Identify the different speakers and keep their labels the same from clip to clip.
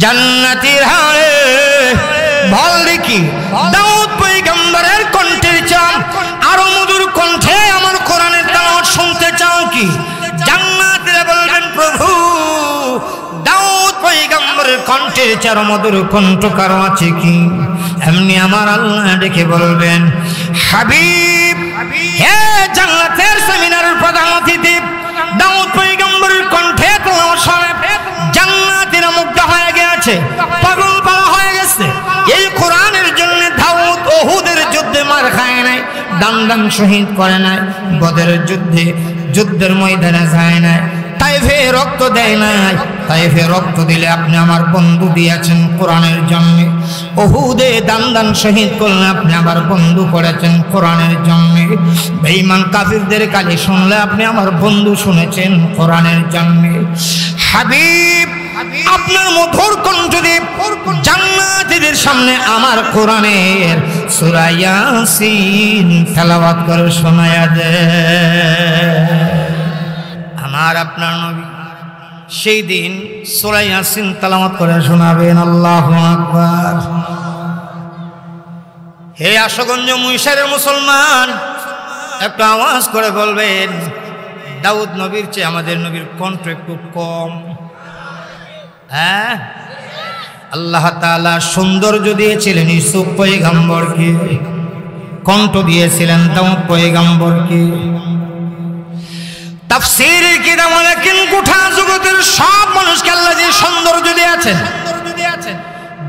Speaker 1: জান্নাতের হাড়ে ভাল দেখি দাউদ পয়গম্বরের কণ্ঠের চাও আরো মধুর কণ্ঠে আমার কোরআনের তেলাওয়াত শুনতে চাও কি? জান্নাতীরা বলবেন প্রভু দাউদ পয়গম্বরের কণ্ঠের চার মধুর কণ্ঠ কারো আছে কি? এমনি আমার আল্লাহ ডেকে বলবেন হাবিব, হে জান্নাতের সেমিনারের প্রধান অতিথি, দাউদ পয়গম্বরের কণ্ঠে তেলাওয়াত শুনে জান্নাতীরা মুগ্ধ হয়ে গেছে, পাগল পারা হয়ে গেছে। এই কোরআনের জন্য দাউদ উহুদের যুদ্ধে মার খায় নাই, দান শহীদ করে নাই, বদরের যুদ্ধের ময়দানে যায় নাই, তাইফে রক্ত দেয় নাই। তাইফে রক্ত দিলে আপনি আমার বন্ধু দিয়েছেন কোরআনের জন্য, উহুদে দান শহীদ করলে আপনি আমার বন্ধু করেছেন কোরআনের জন্য, বেঈমান কাফিরদের কালি শুনলে আপনি আমার বন্ধু শুনেছেন কোরআনের জন্য। হাবিব, আপনার মধুর কণ্ঠ দিয়ে জান্নাতীদের সামনে আমার কোরআনের সূরা ইয়াসিন তেলাওয়াত করে শোনায়া দেয়। আমার আপনার নবী সেই দিন সূরা ইয়াসিন তেলাওয়াত করে শোনাবেন। আল্লাহু আকবার। হে আশুগঞ্জ মুইশারের মুসলমান, একটা আওয়াজ করে বলবেন দাউদ নবীর চেয়ে আমাদের নবীর কণ্ঠ একটু কম। হ্যাঁ, আল্লাহ তাআলা সৌন্দর্য দিয়েছিলেন ইউসুফ পয়গম্বরকে, কণ্ঠ দিয়েছিলেন দাউদ পয়গম্বরকে। তাফসীরের কিতাব লেখেন গোটা জগতের সব মানুষকে আল্লাহ যে সৌন্দর্য দিয়েছেন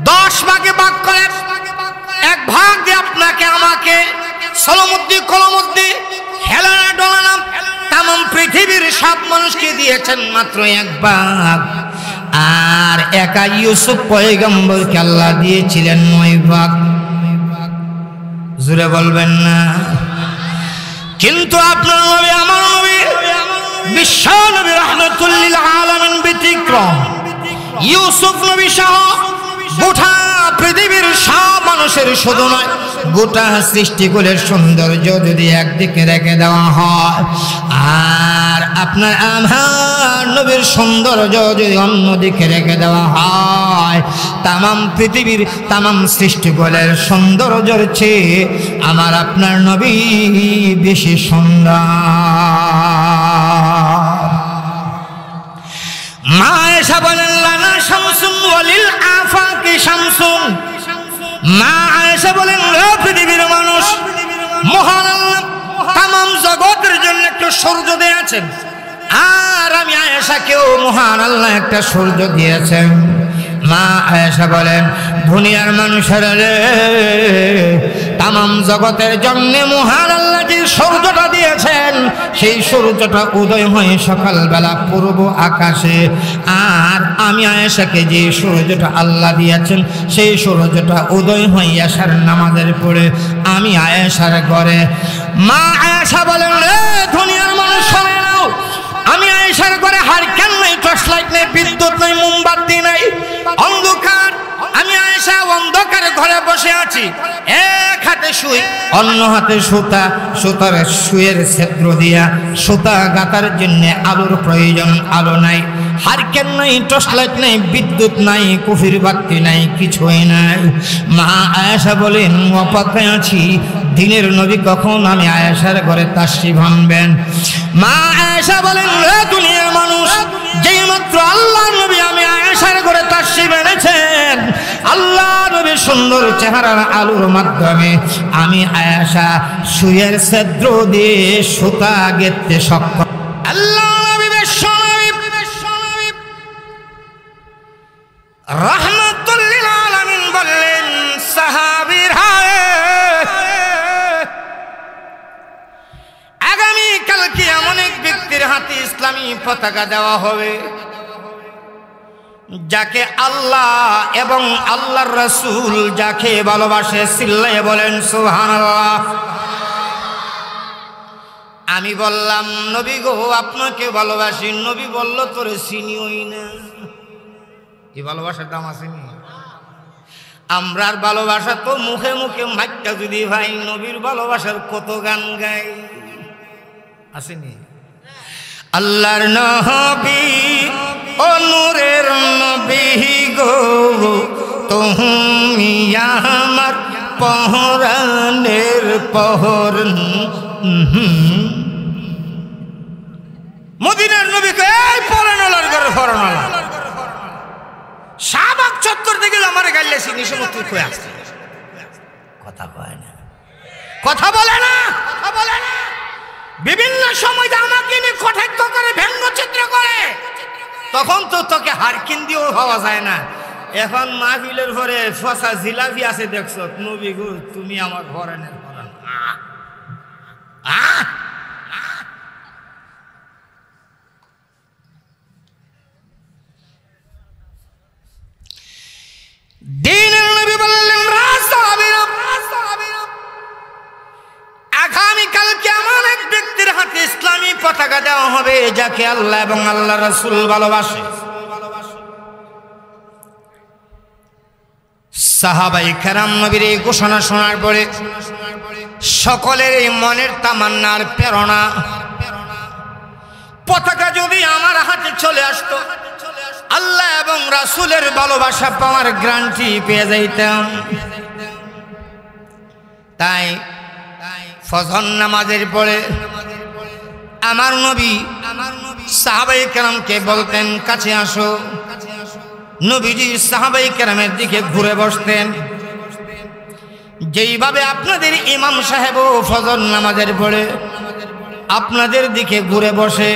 Speaker 1: 10 ভাগে ভাগ করে এক ভাগ দিয়ে আপনাকে আমাকে সলমুদ্দি কলমুদ্দি হেলানা ডলানা তামাম পৃথিবীর সব মানুষকে দিয়েছেন মাত্র এক ভাগ, আর একা ইউসুফ পয়গম্বরকে আল্লাহ দিয়েছিলেন 9 ভাগ। জোরে বলবেন না? কিন্তু আপনার নবী আমার নবী বিশ্ব নবী রাহমাতুল লিল আলামিন ব্যতিক্রম। ইউসুফ নবী সহ গোটা পৃথিবীর সব মানুষের শুধু নয়, গোটা সৃষ্টিকুলের সৌন্দর্য যদি একদিকে রেখে দেওয়া হয় আর আপনার আমার নবীর সৌন্দর্য যদি অন্যদিকে রেখে দেওয়া হয়, তামাম পৃথিবীর তামাম সৃষ্টিকুলের সৌন্দর্যের চেয়ে আমার আপনার নবী বেশি সুন্দর। মা আয়েশা বলেন লানা শামসুন ওয়ালিল আফাকি শামসুন। মা আয়েশা বলেন ও পৃথিবীর মানুষ, মহান আল্লাহ তামাম জগতের জন্য একটা সূর্য দিয়েছেন, আর আমি আয়েশাকেও মহান আল্লাহ একটা সূর্য দিয়েছেন। মা আয়েশা বলেন দুনিয়ার মানুষেরা রে, তামাম জগতের জন্য মহান আল্লাহ যে সূর্যটা দিয়েছেন সেই সূর্যটা উদয় হয় সকালবেলা পূর্ব আকাশে, আর আমি আয়েশাকে যে সূর্যটা আল্লাহ দিয়েছেন সেই সূর্যটা উদয় হয় এশার নামাজের পরে আমি আয়েশার ঘরে। মা আয়েশা বলেন রে দুনিয়ার মানুষ শুনে নাও, আমি আয়েশার ঘরে হারকেন নাই, টর্চ লাইট নেই, বিদ্যুৎ নেই, মোমবাতি নাই, অন্ধকার। আমি আয়েশা অন্ধকারে ঘরে বসে আছি, এক হাতে সুই অন্য হাতে সুতা, সুতার সুয়ের ছিদ্র দিয়া সুতা গাঁথার জন্য আলোর প্রয়োজন, আলো নাই, হারকেন নাই, টর্চ লাইট নাই, বিদ্যুৎ নাই, কুফির বাতি নাই, কিছুই নাই। মা আয়েশা বলেন অপেক্ষায় আছি দিনের নবী কখন আমি আয়েশার ঘরে তাশরিফ আনবেন। মা আয়েশা বলেন রে দুনিয়ার মানুষ, যেই মাত্র আল্লাহ নবী আমি আয়েশার ঘরে তাশরিফ এনেছেন, আল্লাহ নবীর সুন্দর চেহারার আলোর মাধ্যমে আমি আয়েশা সুয়ের ছিদ্র দিয়ে সুতা গেঁথতে সক্ষম। আল্লাহ নবী রাহমাতুল লিল আলামিন বললেন সাহাবীরা, আগামী কালকে এমন এক ব্যক্তির হাতে ইসলামী পতাকা দেওয়া হবে যাকে আল্লাহ এবং আল্লাহর রাসূল যাকে ভালোবাসে, চিল্লায়ে বলেন সুবহানাল্লাহ। আমি বললাম নবী গো আপনাকে ভালোবাসি। নবী বলল তোরে চিনিওই না। এই ভালোবাসার দাম আসেনি? আমরার ভালোবাসা তো মুখে মুখে মাইকটা যদি ভাই, নবীর ভালোবাসার কত গান গাই আসেনি? আল্লাহর নবী ও নূরের নবী গো তুমি আমার পরাণের পহরন। মদিনার নবীকে এই পরাণলার ঘরে পরাণলা শাহবাগ চত্বর থেকে আমার গাইলেছি নিসমুক্তি কয়ে আসছে, কথা কয় না, কথা বলে না, কথা বলে না। বিভিন্ন সময় আমাকে নিয়ে কটাক্ষ করে, ব্যঙ্গচিত্র করে, তখন তো তোকে হারকিন দিয়েও হওয়া যায় না। এখন মাহফিলের ঘরে ফসা জিলাপি আছে দেখছ, নবী গো তুমি আমার পরাণের পরাণ। দ্বীনের নবী বললেন, আগামীকালকে আমার এক ব্যক্তির হাতে ইসলামী পতাকা দেওয়া হবে যাকে আল্লাহ এবং আল্লাহ রাসূল ভালোবাসে। সাহাবায়ে কেরাম নবীর এই ঘোষণা শোনার পরে সকলের এই মনের তামান্নার প্রেরণা, পতাকা যদি আমার হাতে চলে আসতো আল্লাহ এবং রাসূলের ভালোবাসা পাওয়ার গ্যারান্টি পেয়ে যাইতাম। তাই ফজর নামাজের পরে আমার নবী সাহাবায়ে কেরামকে বলতেন, কাছে আসো। নবীজি সাহাবায়ে কেরামের দিকে ঘুরে বসতেন, যেইভাবে আপনাদের ইমাম সাহেবও ফজর নামাজের পরে আপনাদের দিকে ঘুরে বসে।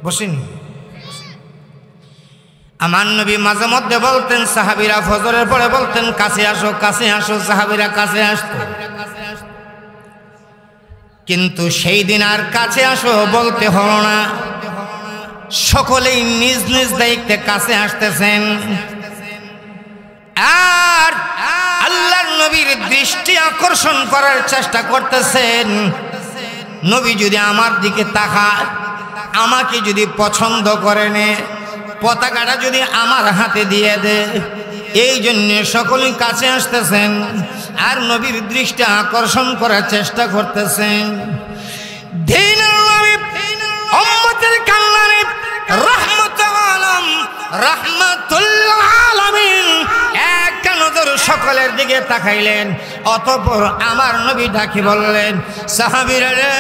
Speaker 1: বসেনি। আমার নবী মাঝে মধ্যে বলতেন, সাহাবীরা ফজরের পরে বলতেন, কাছে আসো, কাছে আসো। সাহাবীরা কাছে আসতো, কিন্তু সেই দিন আর কাছে আসো বলতে হলো না। সকলেই নিজ নিজ দায়িত্বে কাছে আসতেছেন আর আল্লাহর নবীর দৃষ্টি আকর্ষণ করার চেষ্টা করতেছেন। নবী যদি আমার দিকে তাকায়, আমাকে যদি পছন্দ করে নে, পতাকাটা যদি আমার হাতে দিয়ে দেয়, এই জন্য সকলেই কাছে আসতেছেন আর নবীর দৃষ্টি আকর্ষণ করার চেষ্টা করতেছেন। দ্বীনের নবী উম্মতের কল্যাণে রাহমাতুল আলাম, রাহমাতুল আলামিন এক নজর সকলের দিকে তাকাইলেন। অতঃপর আমার নবী ডাকি বললেন, সাহাবীরা রে,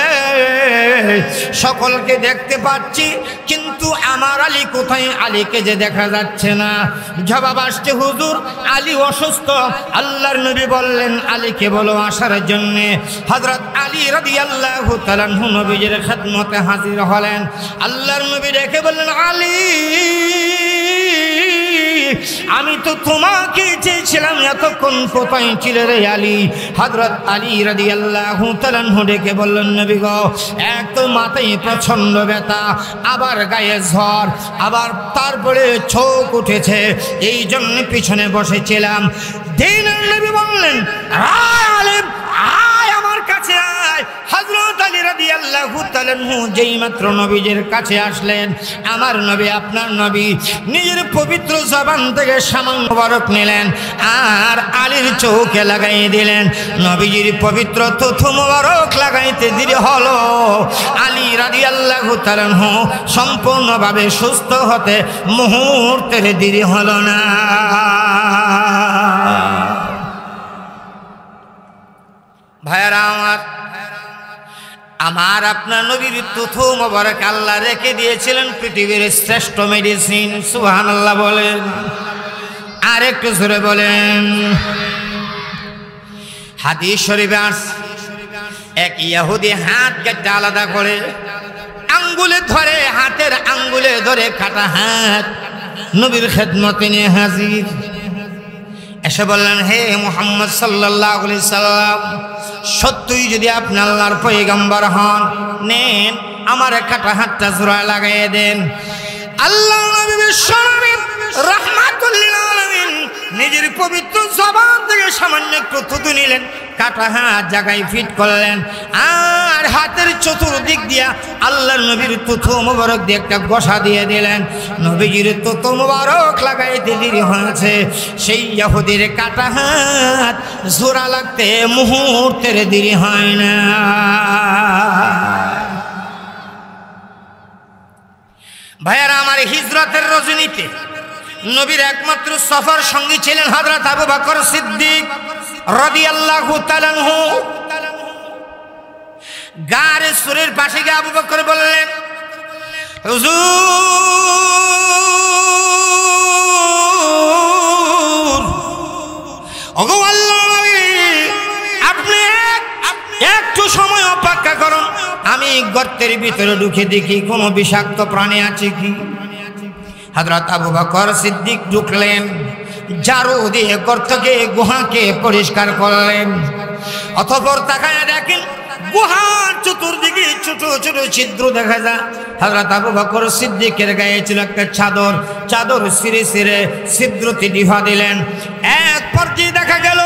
Speaker 1: সকলকে দেখতে পাচ্ছি কিন্তু আমার আলী কোথায়? আলীকে যে দেখা যাচ্ছে না। জবাব আসছে, হুজুর আলী অসুস্থ। আল্লাহর নবী বললেন, আলীকে বলো আসার জন্য। হযরত আলী রাদিয়াল্লাহু তাআলা আনহু নবীজির খেদমতে হাজির হলেন। আল্লাহর নবী ডেকে বললেন, আলী আমি তো তোমাকে চেয়েছিলাম, এতক্ষণ কোথায় ছিলে রে আলী? হযরত আলী রাদিয়াল্লাহু তাআলা আনহু ডেকে বললেন, নবী গো, এক তো মাথায় প্রচন্ড ব্যথা, আবার গায়ে জ্বর, আবার তারপরে চোখ উঠেছে, এই জন্য পিছনে বসেছিলাম। দ্বীনের নবী বললেন, আয় আলী, আয় আমার কাছে আয়। হযরত আলী রাদিয়াল্লাহু তাআলা আনহু যেই মাত্র নবীজির কাছে আসলেন, আমার নবী আপনার নবী নিজের পবিত্র জবান থেকে সামান্য মোবারক নিলেন আর আলীর চোখে লাগাই দিলেন। নবীজির পবিত্র থুথু মোবারক লাগাইতে দেরি হলো। আলী রাদিয়াল্লাহু তাআলা আনহু সম্পূর্ণভাবে সুস্থ হতে মুহূর্তের দেরি হলো না। ভাইরা আমার আপনার নবীর থুথু মোবারক আল্লাহ রেখে দিয়েছিলেন পৃথিবীর শ্রেষ্ঠ মেডিসিন। সুবহানাল্লাহ বলেন, আর একটু জোরে বলেন। হাদিস শরীফে আছে, এক ইহুদি হাত কেটে আলাদা করে আঙ্গুলে ধরে, হাতের আঙ্গুলে ধরে কাটা হাত নবীর খেদমতে নিয়ে হাজির। এসে বললেন, হে মুহাম্মদ সাল্লাল্লাহু আলাইহি সাল্লাম, সত্যই যদি আপনি আল্লাহর পয়গম্বর হন, নেন আমার কাটা হাতটা জোড়ায় লাগাইয়ে দেন। আল্লাহ নবী বিশ্বনবী রাহমাতুল লিল আলামিন নিজের পবিত্র জবান থেকে সামান্য একটু থুতু নিলেন, কাটা হাত জায়গায় ফিট করলেন আর হাতের চতুর্দিক দিয়া আল্লাহর নবীর থুতু মোবারক দিয়ে একটা গোসা দিয়ে দিলেন। নবীজির থুতু মোবারক লাগাইতে দেরি হয়েছে, সেই ইহুদির কাটা হাত জোড়া লাগতে মুহূর্তের দেরি হয় না। ভাইয়ারা আমার, হিজরতের রজনীতে নবীর একমাত্র সফর সঙ্গী ছিলেন হযরত আবু বকর সিদ্দিক রাদিয়াল্লাহু তাআলা আনহু। গারে সুরের পাশে গিয়ে আবু বকর বললেন, হুজুর, ওগো আল্লাহর নবী, আপনি একটু সময় অপেক্ষা করুন, আমি গর্তের ভিতরে ঢুকে দেখি কোনো বিষাক্ত প্রাণী আছে কি। হযরত আবু বকর সিদ্দিক ঢুকলেন, ঝাড়ু দিয়ে গর্তকে গুহাকে পরিষ্কার করলেন। অতঃপর তাকায় দেখেন গুহার চতুর্দিকে ছোট ছোট ছিদ্র দেখা যায়। হযরত আবু বকর সিদ্দিকের গায়ে ছিল একটা চাদর, চাদর ছিঁড়ে ছিঁড়ে ছিদ্রতে ডিভা দিলেন। এক পর্যায়ে দেখা গেল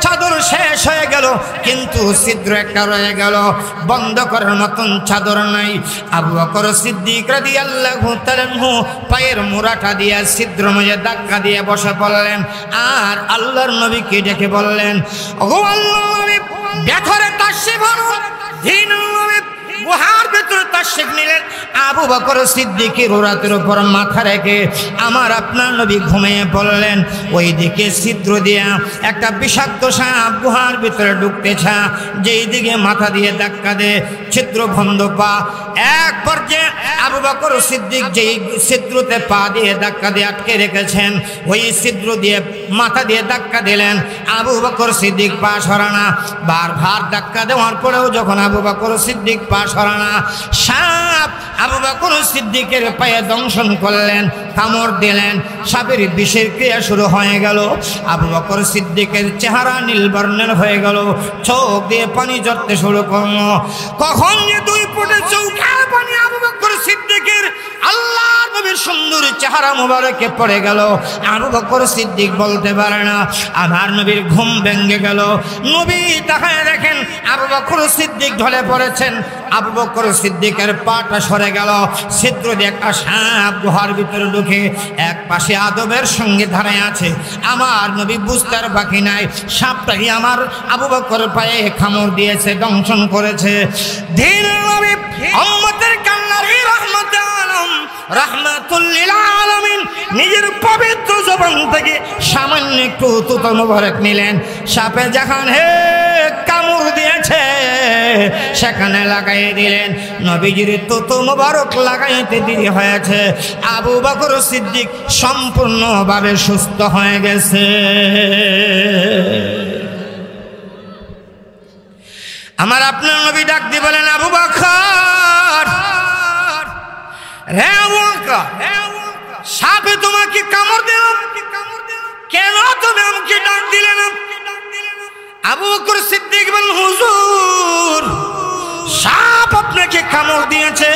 Speaker 1: চাদর শেষ হয়ে গেল, কিন্তু ছিদ্র একটা রয়ে গেল, বন্ধ করার মতন চাদর নাই। আবু বকর সিদ্দিক রাদিয়াল্লাহু তাআলা আনহু পায়ের মোড়াটা দিয়ে ছিদ্র মধ্যে ধাক্কা দিয়ে বসে পড়লেন, আর আল্লাহর নবীকে ডেকে বললেন, ওগো আল্লাহর নবী, ভেতরে তাশরিফ আনুন। গুহার ভেতরে তাশরিফ নিলেন। আবু বকর সিদ্দিকের রাতের উপর মাথা রেখে আমার আপনার নবী ঘুমিয়ে পড়লেন। ওই দিকে ছিদ্র দিয়া একটা বিষাক্ত সাপ গুহার ভিতরে ঢুকতেছে, যেই দিকে মাথা দিয়ে ধাক্কা দে ছিদ্র বন্ধ পা। এক পর্যায়ে আবু বকর সিদ্দিক যেই ছিদ্রতে পা দিয়ে ধাক্কা দিয়ে আটকে রেখেছেন, ওই ছিদ্র দিয়ে মাথা দিয়ে ধাক্কা দিলেন। আবু বকর সিদ্দিক পা সরানা, বারবার ধাক্কা দেওয়ার পরেও যখন আবু বকর সিদ্দিক পা সরানা, সাপ আবু বকর সিদ্দিকের পায়ে দংশন করলেন, কামড় দিলেন, সাপের বিষের ক্রিয়া শুরু হয়ে গেল। আবু বকর সিদ্দিকের চেহারা নীল বর্ণের হয়ে গেল, চোখ দিয়ে পানি ঝরতে শুরু করলো। কখন যে দুই ফুটে চৌকার পানি আবু বকর সিদ্দিকের আল্লাহর নবীর সুন্দর চেহারা মোবারকে পড়ে গেল, আবু বকর সিদ্দিক বলতে পারে না। আমার নবীর ঘুম ভেঙে গেল। নবী তাকায় দেখেন আবু বকর সিদ্দিক ঢলে পড়েছেন। আবু বকর সিদ্দিকের পাটা সরে গেল, ছিদ্র দিয়ে একটা সাপ গুহার ভিতরে ঢুকে এক পাশে আদবের সঙ্গে দাঁড়ায় আছে। আমার নবী বুঝতে আর বাকি নাই, সাপটাই আমার আবু বকর পায়ে কামড় দিয়েছে, দংশন করেছে। দিন নবী উম্মতের কান্নারি রহমতে আলম রাহমাতুল লিল আলামিন নিজের পবিত্র জবান থেকে সামান্য একটু তুতো মোবারক নিলেন। সাপে যখন কামড় দিয়েছে সেখানে লাগাই দিলেন। নবীজির তুতো মোবারক লাগাইতে দেরি হয়েছে, আবু বকর সিদ্দিক সম্পূর্ণভাবে সুস্থ হয়ে গেছে। আমার আপনার নবী ডাক দিয়ে বলেন, আবু বকর, রে আবু বকর, সাপে তোমাকে কামড় দিল, কেন তুমি আমাকে ডাক দিলে না? আবু বকর সিদ্দিক বলেন, হুজুর, সাপ আপনাকে কামড় দিয়েছে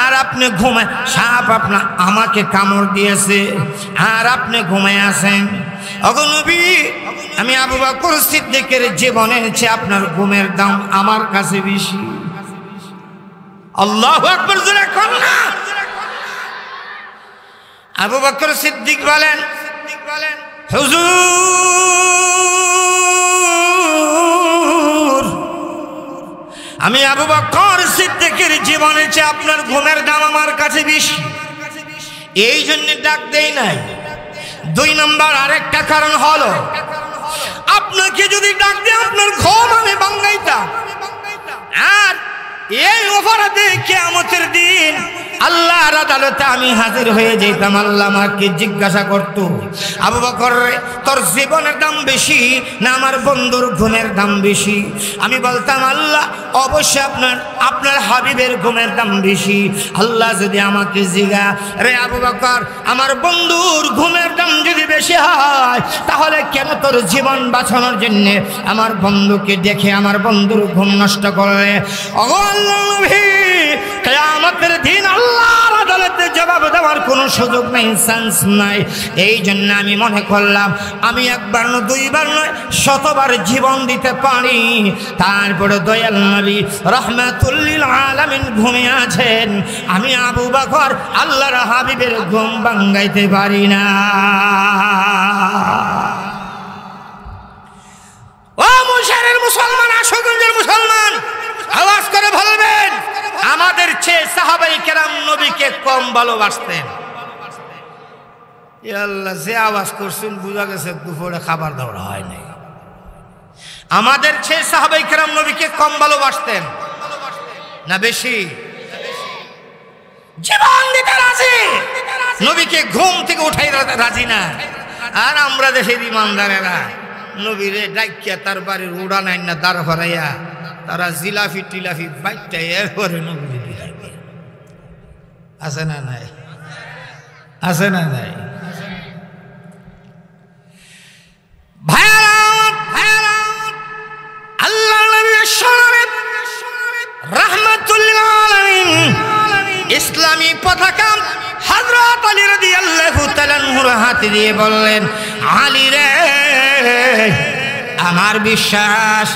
Speaker 1: আর আপনি ঘুমায়, সাপ আমাকে কামড় দিয়েছে আর আপনি ঘুমায় আছেন। ওগো নবী, আমি আবু বকর সিদ্দিকের জীবনের চেয়ে আপনার ঘুমের দাম আমার কাছে বেশি। আল্লাহু আকবার জোরে কোন না। আবু বকর সিদ্দিক বলেন, হুজুর, আমি আবু বকর সিদ্দিকের জীবনের চেয়ে আপনার ঘুমের দাম আমার কাছে বেশি, এই জন্য ডাক দেই নাই। দুই নম্বর আরেকটা কারণ হলো, আপনাকে যদি ডাক দিয়ে আপনার ঘুম আমি ভাঙাইতাম, আর এই অপরাধে কিয়ামতের দিন আল্লাহর আদালতে আমি হাজির হয়ে যেতাম। আল্লাহ আমাকে জিজ্ঞাসা করতো, আবু বকর, তোর জীবনের দাম বেশি না আমার বন্ধুর ঘুমের দাম বেশি? আমি বলতাম, আল্লাহ, অবশ্যই আপনার হাবিবের ঘুমের দাম বেশি। আল্লাহ যদি আমাকে জিজ্ঞা, রে আবু বকর, আমার বন্ধুর ঘুমের দাম যদি বেশি হয়, তাহলে কেন তোর জীবন বাঁচানোর জন্য আমার বন্ধুকে দেখে আমার বন্ধুর ঘুম নষ্ট করলে? ওগো আল্লাহর নবী, কিয়ামতের দিন আল্লাহর আদালতে জবাব দেওয়ার কোনো সুযোগ নেই, চান্স নাই। এই জন্য আমি মনে করলাম আমি একবার নয়, দুইবার নয়, শতবার জীবন দিতে পারি। তারপরে দয়াল নবী রাহমাতুল লিল আলামিন ঘুমিয়ে আছেন, আমি আবু বকর আল্লাহর হাবিবের ঘুম ভাঙাইতে পারি না। ও মুশারের মুসলমান, আশুগঞ্জের মুসলমান, আওয়াজ করে বলবেন, আমাদের চেয়ে সাহাবায়ে কেরাম নবীকে কম ভালোবাসতেন? আল্লাহ, যে আওয়াজ করছেন বুঝা গেছে দুপুরে খাবার দাবার হয় নাই। আমাদের সেই সাহাবাই কেরাম নবীকে কম ভালোবাসতেন না বেশি? জীবন দিতে রাজি, নবীকে ঘুম থেকে উঠাই রাজি না। আর আমরা দেশের ইমানদারেরা নবীরে ডাইকিয়া তার বাড়ির উড়ান আইন না দাঁড় করাইয়া তারা জিলাফি টিলাফি বাইকটা এরপরে নবীরে বিলাইবে। আছে না নাই? আছে না নাই? আল্লাহ রাহমাতুল আলামিন ইসলামী পতাকা হযরত আলী রাদিয়াল্লাহু তাআলা আনহুর হাতে দিয়ে বললেন, আলী রে, আমার বিশ্বাস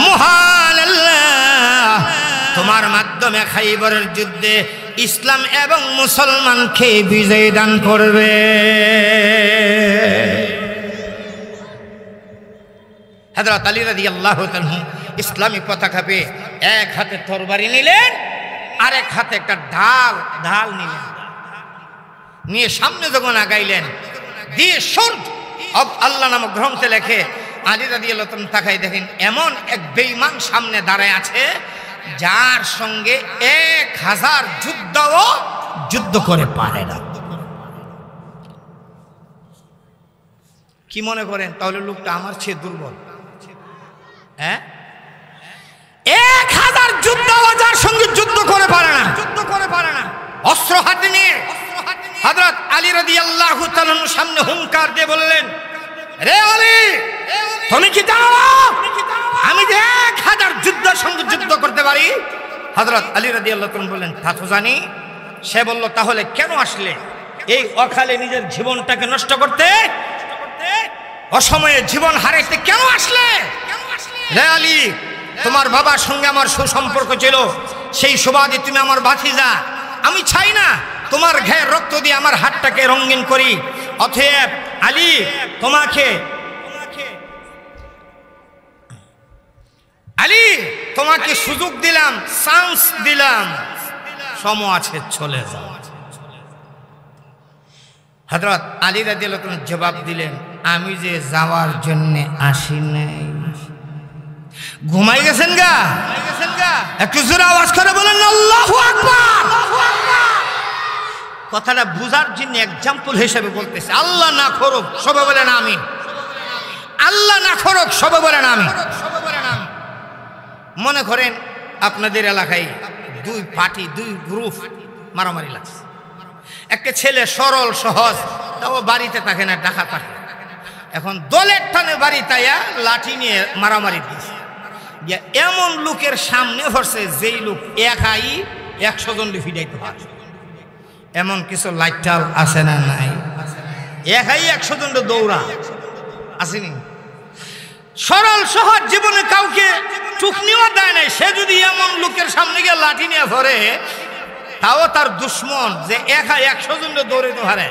Speaker 1: মহান আল্লাহ তোমার মাধ্যমে খাইবরের যুদ্ধে ইসলাম এবং মুসলমানকে বিজয় দান করবে। হযরত আলী রাদিয়াল্লাহু তাআলা ইসলামী পতাকা পেয়ে এক হাতে তরবারি নিলেন, আরেক হাতে একটা ঢাল নিলেন, নিয়ে সামনে যখন আগাইলেন দিয়ে শর্ট অব আল্লাহ নামক গ্রন্থে লেখে আলী রাদিয়াল্লাহু তাআলা তাকাই দেখেন এমন এক বেঈমান সামনে দাঁড়ায় আছে যার সঙ্গে 1000 যুদ্ধ করে পারে না। কি মনে করেন তাহলে লোকটা আমার চেয়ে দুর্বল? হ্যাঁ, 1000 যুদ্ধও যার সঙ্গে যুদ্ধ করে পারে না, অস্ত্র হাতে নিয়ে হযরত আলী রাদিয়াল্লাহু তাআলা সামনে হুঙ্কার দিয়ে বললেন, রে আলী, তুমি কি জানো আমি যে 1000 যুদ্ধের সঙ্গে যুদ্ধ করতে পারি? হযরত আলী রাদিয়াল্লাহু তাআলা বললেন, তা তো জানি। সে বলল, তাহলে কেন আসলে এই অকালে নিজের জীবনটাকে নষ্ট করতে, অসময়ে জীবন হারাইতে কেন আসলে? রে আলী, তোমার বাবার সঙ্গে আমার সুসম্পর্ক ছিল, সেই সুবাদে তুমি আমার ভাতিজা। আমি চাই না তোমার গায়ের রক্ত দিয়ে আমার হাতটাকে রঙিন করি। অতএব আলী, তোমাকে সুযোগ দিলাম, চান্স দিলাম, সময় আছে, চলে যাও। হযরত আলী রাদিয়াল্লাহু তাআলা জবাব দিলেন, আমি যে যাওয়ার জন্য আসি নাই। ঘুমাই গেছেন গা? একটু জোরে আওয়াজ করে বলেন আল্লাহু আকবার। কথাটা বুঝার জন্য এক্সাম্পল হিসেবে বলতেছে। আল্লাহ না করুক, সবাই বলেন আমিন। আল্লাহ না করুক, সবাই বলেন আমিন। মনে করেন আপনাদের এলাকায় দুই পার্টি, দুই গ্রুপ মারামারি লাগছে। একটা ছেলে সরল সহজ, তাও বাড়িতে থাকে না, ঢাকা থাকে। এখন দলের টানে বাড়ি তাইয়া লাঠি নিয়ে মারামারি দিয়েছে। এমন লোকের সামনে ধরছে যেই লোক একাই 100 জন ফিডাইতে পারে। এমন কিছু লাইটাল আছে না নাই? একাই 100 জন দৌড়া আসেনি। সরল সহজ জীবনে কাউকে টুকনিও দেয় নাই। সে যদি এমন লোকের সামনে গিয়ে লাঠি নিয়ে ধরে, তাও তার দুশ্মন যে একা 100 জন দৌড়াইতে পারে,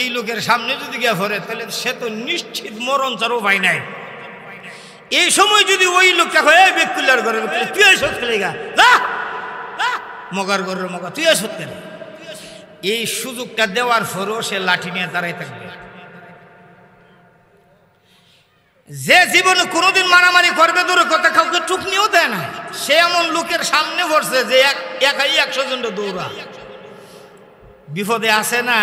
Speaker 1: এই লোকের সামনে যদি গিয়ে ধরে, তাহলে সে তো নিশ্চিত মরণ ছাড়া উপায় নাই। এই সময় যদি ওই লোকটা হয় বেকুলার ঘরে, তুই এসব খেলে গা, মগার ঘরের মগা, তুই এসব খেলে, এই সুযোগটা দেওয়ার পরও সে লাঠি নিয়ে দাঁড়াই থাকবে। যে জীবনে কোনোদিন মারামারি করবে দূরে কথা, কাউকে টুকনিও দেয় না, সে এমন লোকের সামনে পড়ছে যে একাই 100 জন দৌড়া। বিপদে আছে না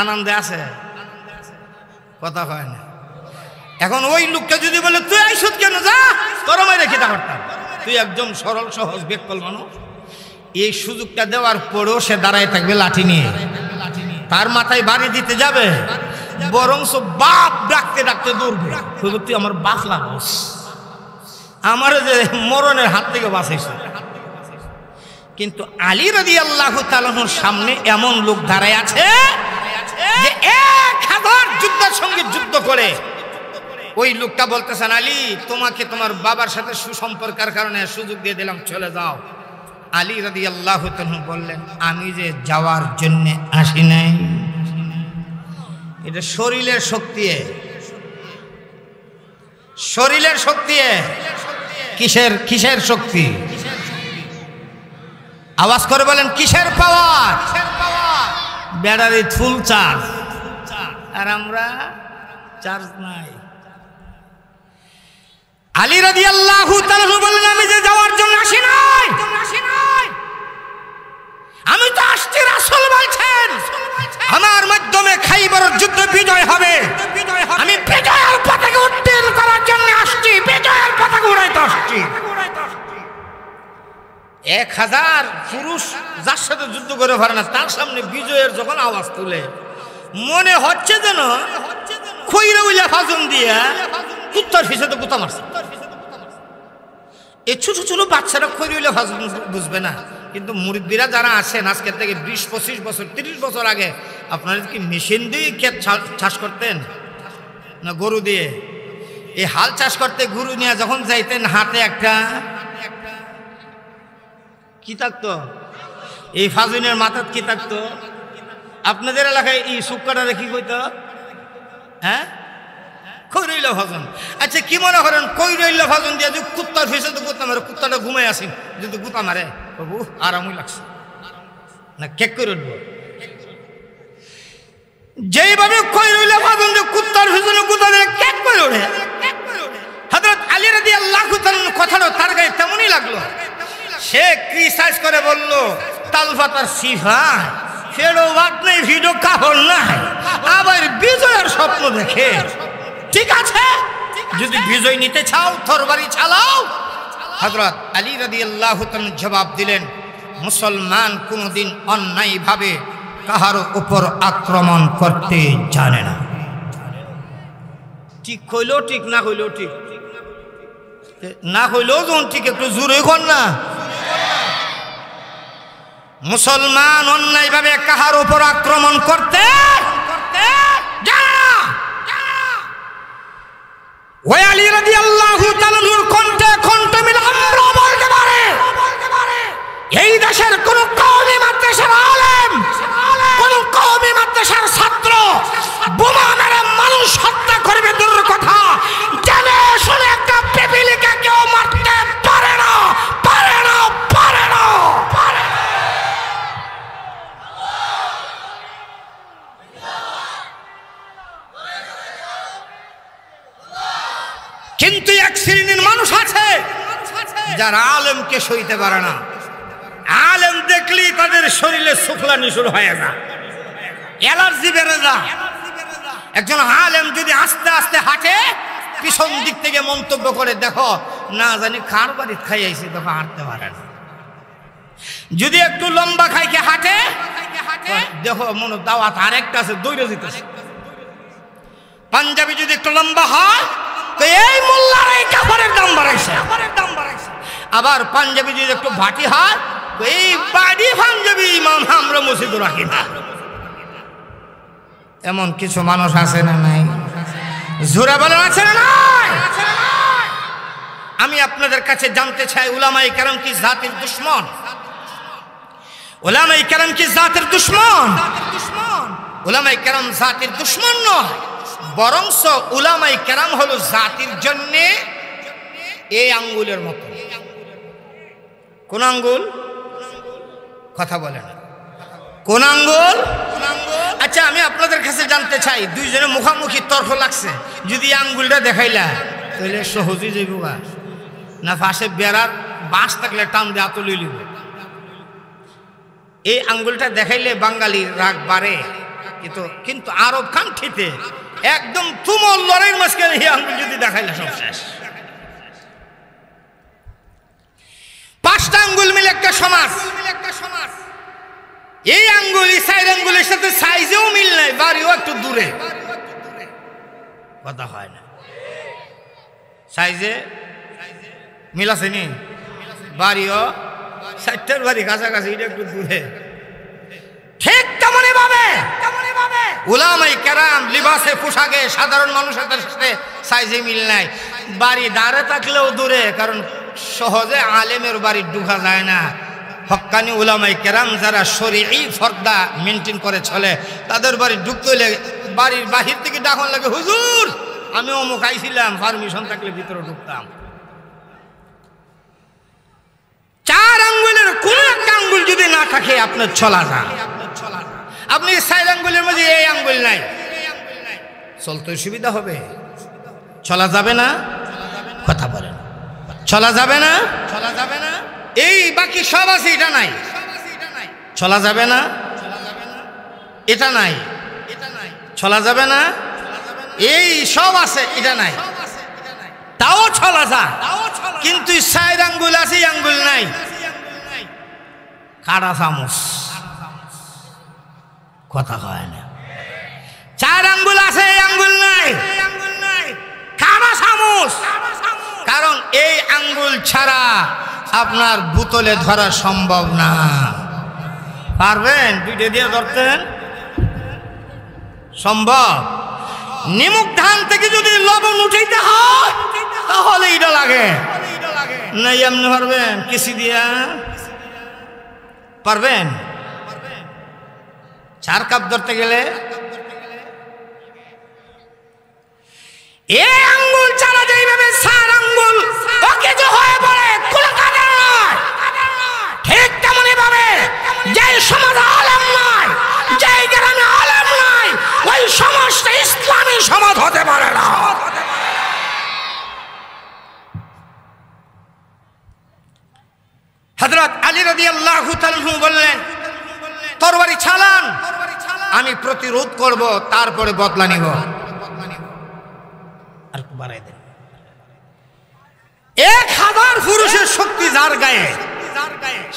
Speaker 1: আনন্দে আছে? কথা হয় না। এখন ওই লোকটা যদি বলে তুই আইসত কেন, যা তোর মেরে খেতে পারতাম, তুই একদম সরল সহজ বেকল মানুষ, এই সুযোগটা দেওয়ার পরেও সে দাঁড়ায় থাকবে লাঠি নিয়ে। তার মাথায় বাড়ি দিতে যাবে, বরংস বাপ ডাকতে ডাকতে দৌড়বে, তুই আমার বাপ লাগস, আমার যে মরণের হাত থেকে বাঁচাইছ। কিন্তু আলী রাদিয়াল্লাহু তাআলার সামনে এমন লোক দাঁড়ায় আছে যে 1000 যুদ্ধের সঙ্গে যুদ্ধ করে। ওই লোকটা বলতেছেন, আলী, তোমাকে তোমার বাবার সাথে সুসম্পর্কের কারণে সুযোগ দিয়ে দিলাম, চলে যাও। আলী রাদিয়াল্লাহু তাআলা বললেন, আমি যে যাওয়ার জন্য আসি নাই। এটা শরীরের শক্তি, শরীরের শক্তি। কিসের শক্তি? আওয়াজ করে বলেন কিসের পাওয়ার? Battery full charge. আর আমরা চার্জ নাই। আলী রাদিয়াল্লাহু তাআলা বললেন, আমি যে যাওয়ার জন্য আসি নাই, আমি তো আসছি, রাসূল বলছেন আমার মাধ্যমে খাইবারের যুদ্ধ বিজয় হবে, আমি বিজয়ের পতাকা উত্তোলন করার জন্য আসছি, বিজয়ের পতাকা উড়াইতে আসছি। 1000 পুরুষ যার সাথে যুদ্ধ করে পারে না, তার সামনে বিজয়ের যখন আওয়াজ তুলে মনে হচ্ছে যেন খইরা উইলা ফাজুন দিয়া কুত্তার ফিসেতে কুত্তা মারছে। এই ছোট ছোট বাচ্চারা খইরা উইলা ফাজুন বুঝবে না, কিন্তু মুরিব্বিরা যারা আছেন আজকের থেকে 20-25 বছর 30 বছর আগে আপনারা কি মেশিন দিয়ে ক্ষেত চাষ করতেন না গরু দিয়ে? এই হাল চাষ করতে গরু নিয়ে যখন যাইতেন হাতে একটা কি থাকতো, এই ফাজুনের মাথাত কি থাকতো? আপনাদের এলাকায় এই শুক্কাটারে কি কইতো? হ্যাঁ, কই রইল ভাজন। আচ্ছা কি মনে করেন কই রইল ভাজন দিয়ে যদি কুত্তার ফেসে তো কুত্তা মারে, কুত্তাটা ঘুমাই আসেন যদি কুত্তা মারে বাবু আরামই লাগছে না, কেক করে উঠবো। যেইভাবে কই রইল ভাজন যে কুত্তার ফেসে কুত্তা দিলে কেক করে ওঠে, হযরত আলী রাদিয়াল্লাহু তাআলা কথাটা তার গায়ে তেমনই লাগলো। সে ক্রিসাইজ করে বলল, তালফাতার সিফা ফেরো বাদ নেই, ভিডিও কাপড় নাই, আবার বিজয়ের স্বপ্ন দেখে। ঠিক আছে, যদি বিজয় নিতে চাও তরবারি চালাও। হযরত আলী রাদিয়াল্লাহু তাআলা জবাব দিলেন, মুসলমান কোনোদিন অন্যায়ভাবে কাহার উপর আক্রমণ করতে জানে না। ঠিক কইলেও ঠিক, না কইলেও ঠিক, না কইলেও যখন ঠিক একটু জোরে কর না। মুসলমান অন্যায়ভাবে কাহার উপর আক্রমণ করতে জানে না। ওই আলী রাদিয়াল্লাহু তাআলার কণ্ঠে কণ্ঠ মিলে আমরা বলতে পারে, এই দেশের কোন কওমি মাদ্রাসার আলেম, কোন কওমি মাদ্রাসার ছাত্র বোমা মেরে মানুষ হত্যা করবে দূরের কথা, জেনে শুনে একটা পিপিলিকে কেউ মারতে পারে না, পারে না, পারে না, পারে না। কিন্তু এক শ্রেণীর মানুষ আছে যারা আলেমকে সইতে পারে না। আলেম দেখলেই তাদের শরীরে শুক্লানি শুরু হয়ে যায়, অ্যালার্জি বেড়ে যায়। একজন আলেম যদি আস্তে আস্তে হাঁটে, পিছন দিক থেকে মন্তব্য করে, দেখো না জানি কার বাড়ি খাই আইছে, দেখো হাঁটতে পারে না। যদি একটু লম্বা খাইকে হাঁটে, দেখো মনে দাওয়াত আরেকটা আছে, দৌড়ে যেতেছে। পাঞ্জাবি যদি একটু লম্বা হয় তো এই মোল্লার এই কাপড়ের দাম বাড়াইছে। আবার পাঞ্জাবি যদি একটু ভাটি হয় তো এই বাড়ি পাঞ্জাবি ইমাম আমরা মসজিদে রাখি না। এমন কিছু মানুষ আছে না নাই? জোরে বলেন আছে না নাই? আমি আপনাদের কাছে জানতে চাই, উলামায়ে কেরাম কি জাতির দুশমন? উলামায়ে কেরাম কি জাতির দুশমন? উলামায়ে কেরাম জাতির দুশমন নয়, বরংস উলামায়ে কেরাম হলো জাতির জন্য এই আঙ্গুলের মতো। কোন আঙ্গুল? কথা বলে না, কোন আঙ্গুল? আচ্ছা আমি আপনাদের কাছে জানতে চাই, দুইজনে মুখামুখি তর্ক লাগছে, যদি আঙ্গুলটা দেখাইলা তাহলে সহজেই যাইব না পাশে বেড়ার বাঁশ থাকলে টান দিয়ে আত লইলিব? এই আঙ্গুলটা দেখাইলে বাঙালির রাগ বাড়ে, কিন্তু আরব কান্ট্রিতে একদম তুমুল লড়াইয়ের মাঝখানে এই আঙ্গুল যদি দেখাইলে সব শেষ। 5টা আঙ্গুল মিলে একটা সমাজ। এই আঙ্গুলি 4 আঙ্গুলের সাথে সাইজেও মিল নাই, বাড়িও একটু দূরে, কথা হয় না। সাইজে মিল আছে নি, বাড়িও 4টার বাড়ি কাছাকাছি, এটা একটু দূরে। ঠিক তেমনি ভাবে উলামায়ে কেরাম লিবাসে পোশাকে সাধারণ মানুষের সাথে সাইজে মিল নাই, বাড়ি দাঁড়ে থাকলেও দূরে, কারণ সহজে আলেমের বাড়ি ঢুকা যায় না। হক্কানি উলামায়ে কেরাম যারা শরঈ ফর্দা মেনটেন করে চলে, তাদের বাড়ি ঢুকতে হলে বাড়ির বাহির থেকে ডাকন লাগে, হুজুর আমি অমুক আইছিলাম, পারমিশন থাকলে ভিতরে ঢুকতাম। 4 আঙ্গুলের কোন একটা আঙ্গুল যদি না থাকে আপনার চলা যায়। আপনি 4 আঙ্গুলের মধ্যে এই আঙ্গুল নাই, চলতে সুবিধা হবে, চলা যাবে না, কথা বলেন, চলা যাবে না, চলা যাবে না, এই বাকি সব আছে এটা নাই, চলা যাবে না, এটা নাই, চলা যাবে না, এই সব আছে এটা নাই, তাও চলা যায়, কিন্তু 4 আঙ্গুল আছে আঙ্গুল নাই, কাটা চামচ, কথা হয় না, 4 আঙ্গুল আছে আঙ্গুল নাই, কাটা চামচ, কারণ এই আঙ্গুল ছাড়া আপনার বোতলে ধরা সম্ভব না। পারবেন দুইটা দিয়ে ধরতেন? সম্ভব। নিমুখ ধান থেকে যদি লবণ উঠাইতে হয় তাহলে এটা লাগে না, এমনি পারবেন? কিসি দিয়া পারবেন? 4 কাপ ধরতে গেলে এই আঙ্গুল ছাড়া যেইভাবে 4 আঙ্গুল অকেজো হয়ে পড়ে কোনো কারণ নয়, ঠিক তেমনি ভাবে যে সমাজ আলেম নয়, যে গ্রামে আলেম নয়, ওই সমাজটা ইসলামী সমাজ হতে পারে না। হযরত আলী রাদিয়াল্লাহু তাআলা বললেন, তরবারি চালান, আমি প্রতিরোধ করব, তারপরে বদলা নিব। আর বাড়াই দেন। 1000 পুরুষের শক্তি যার গায়ে,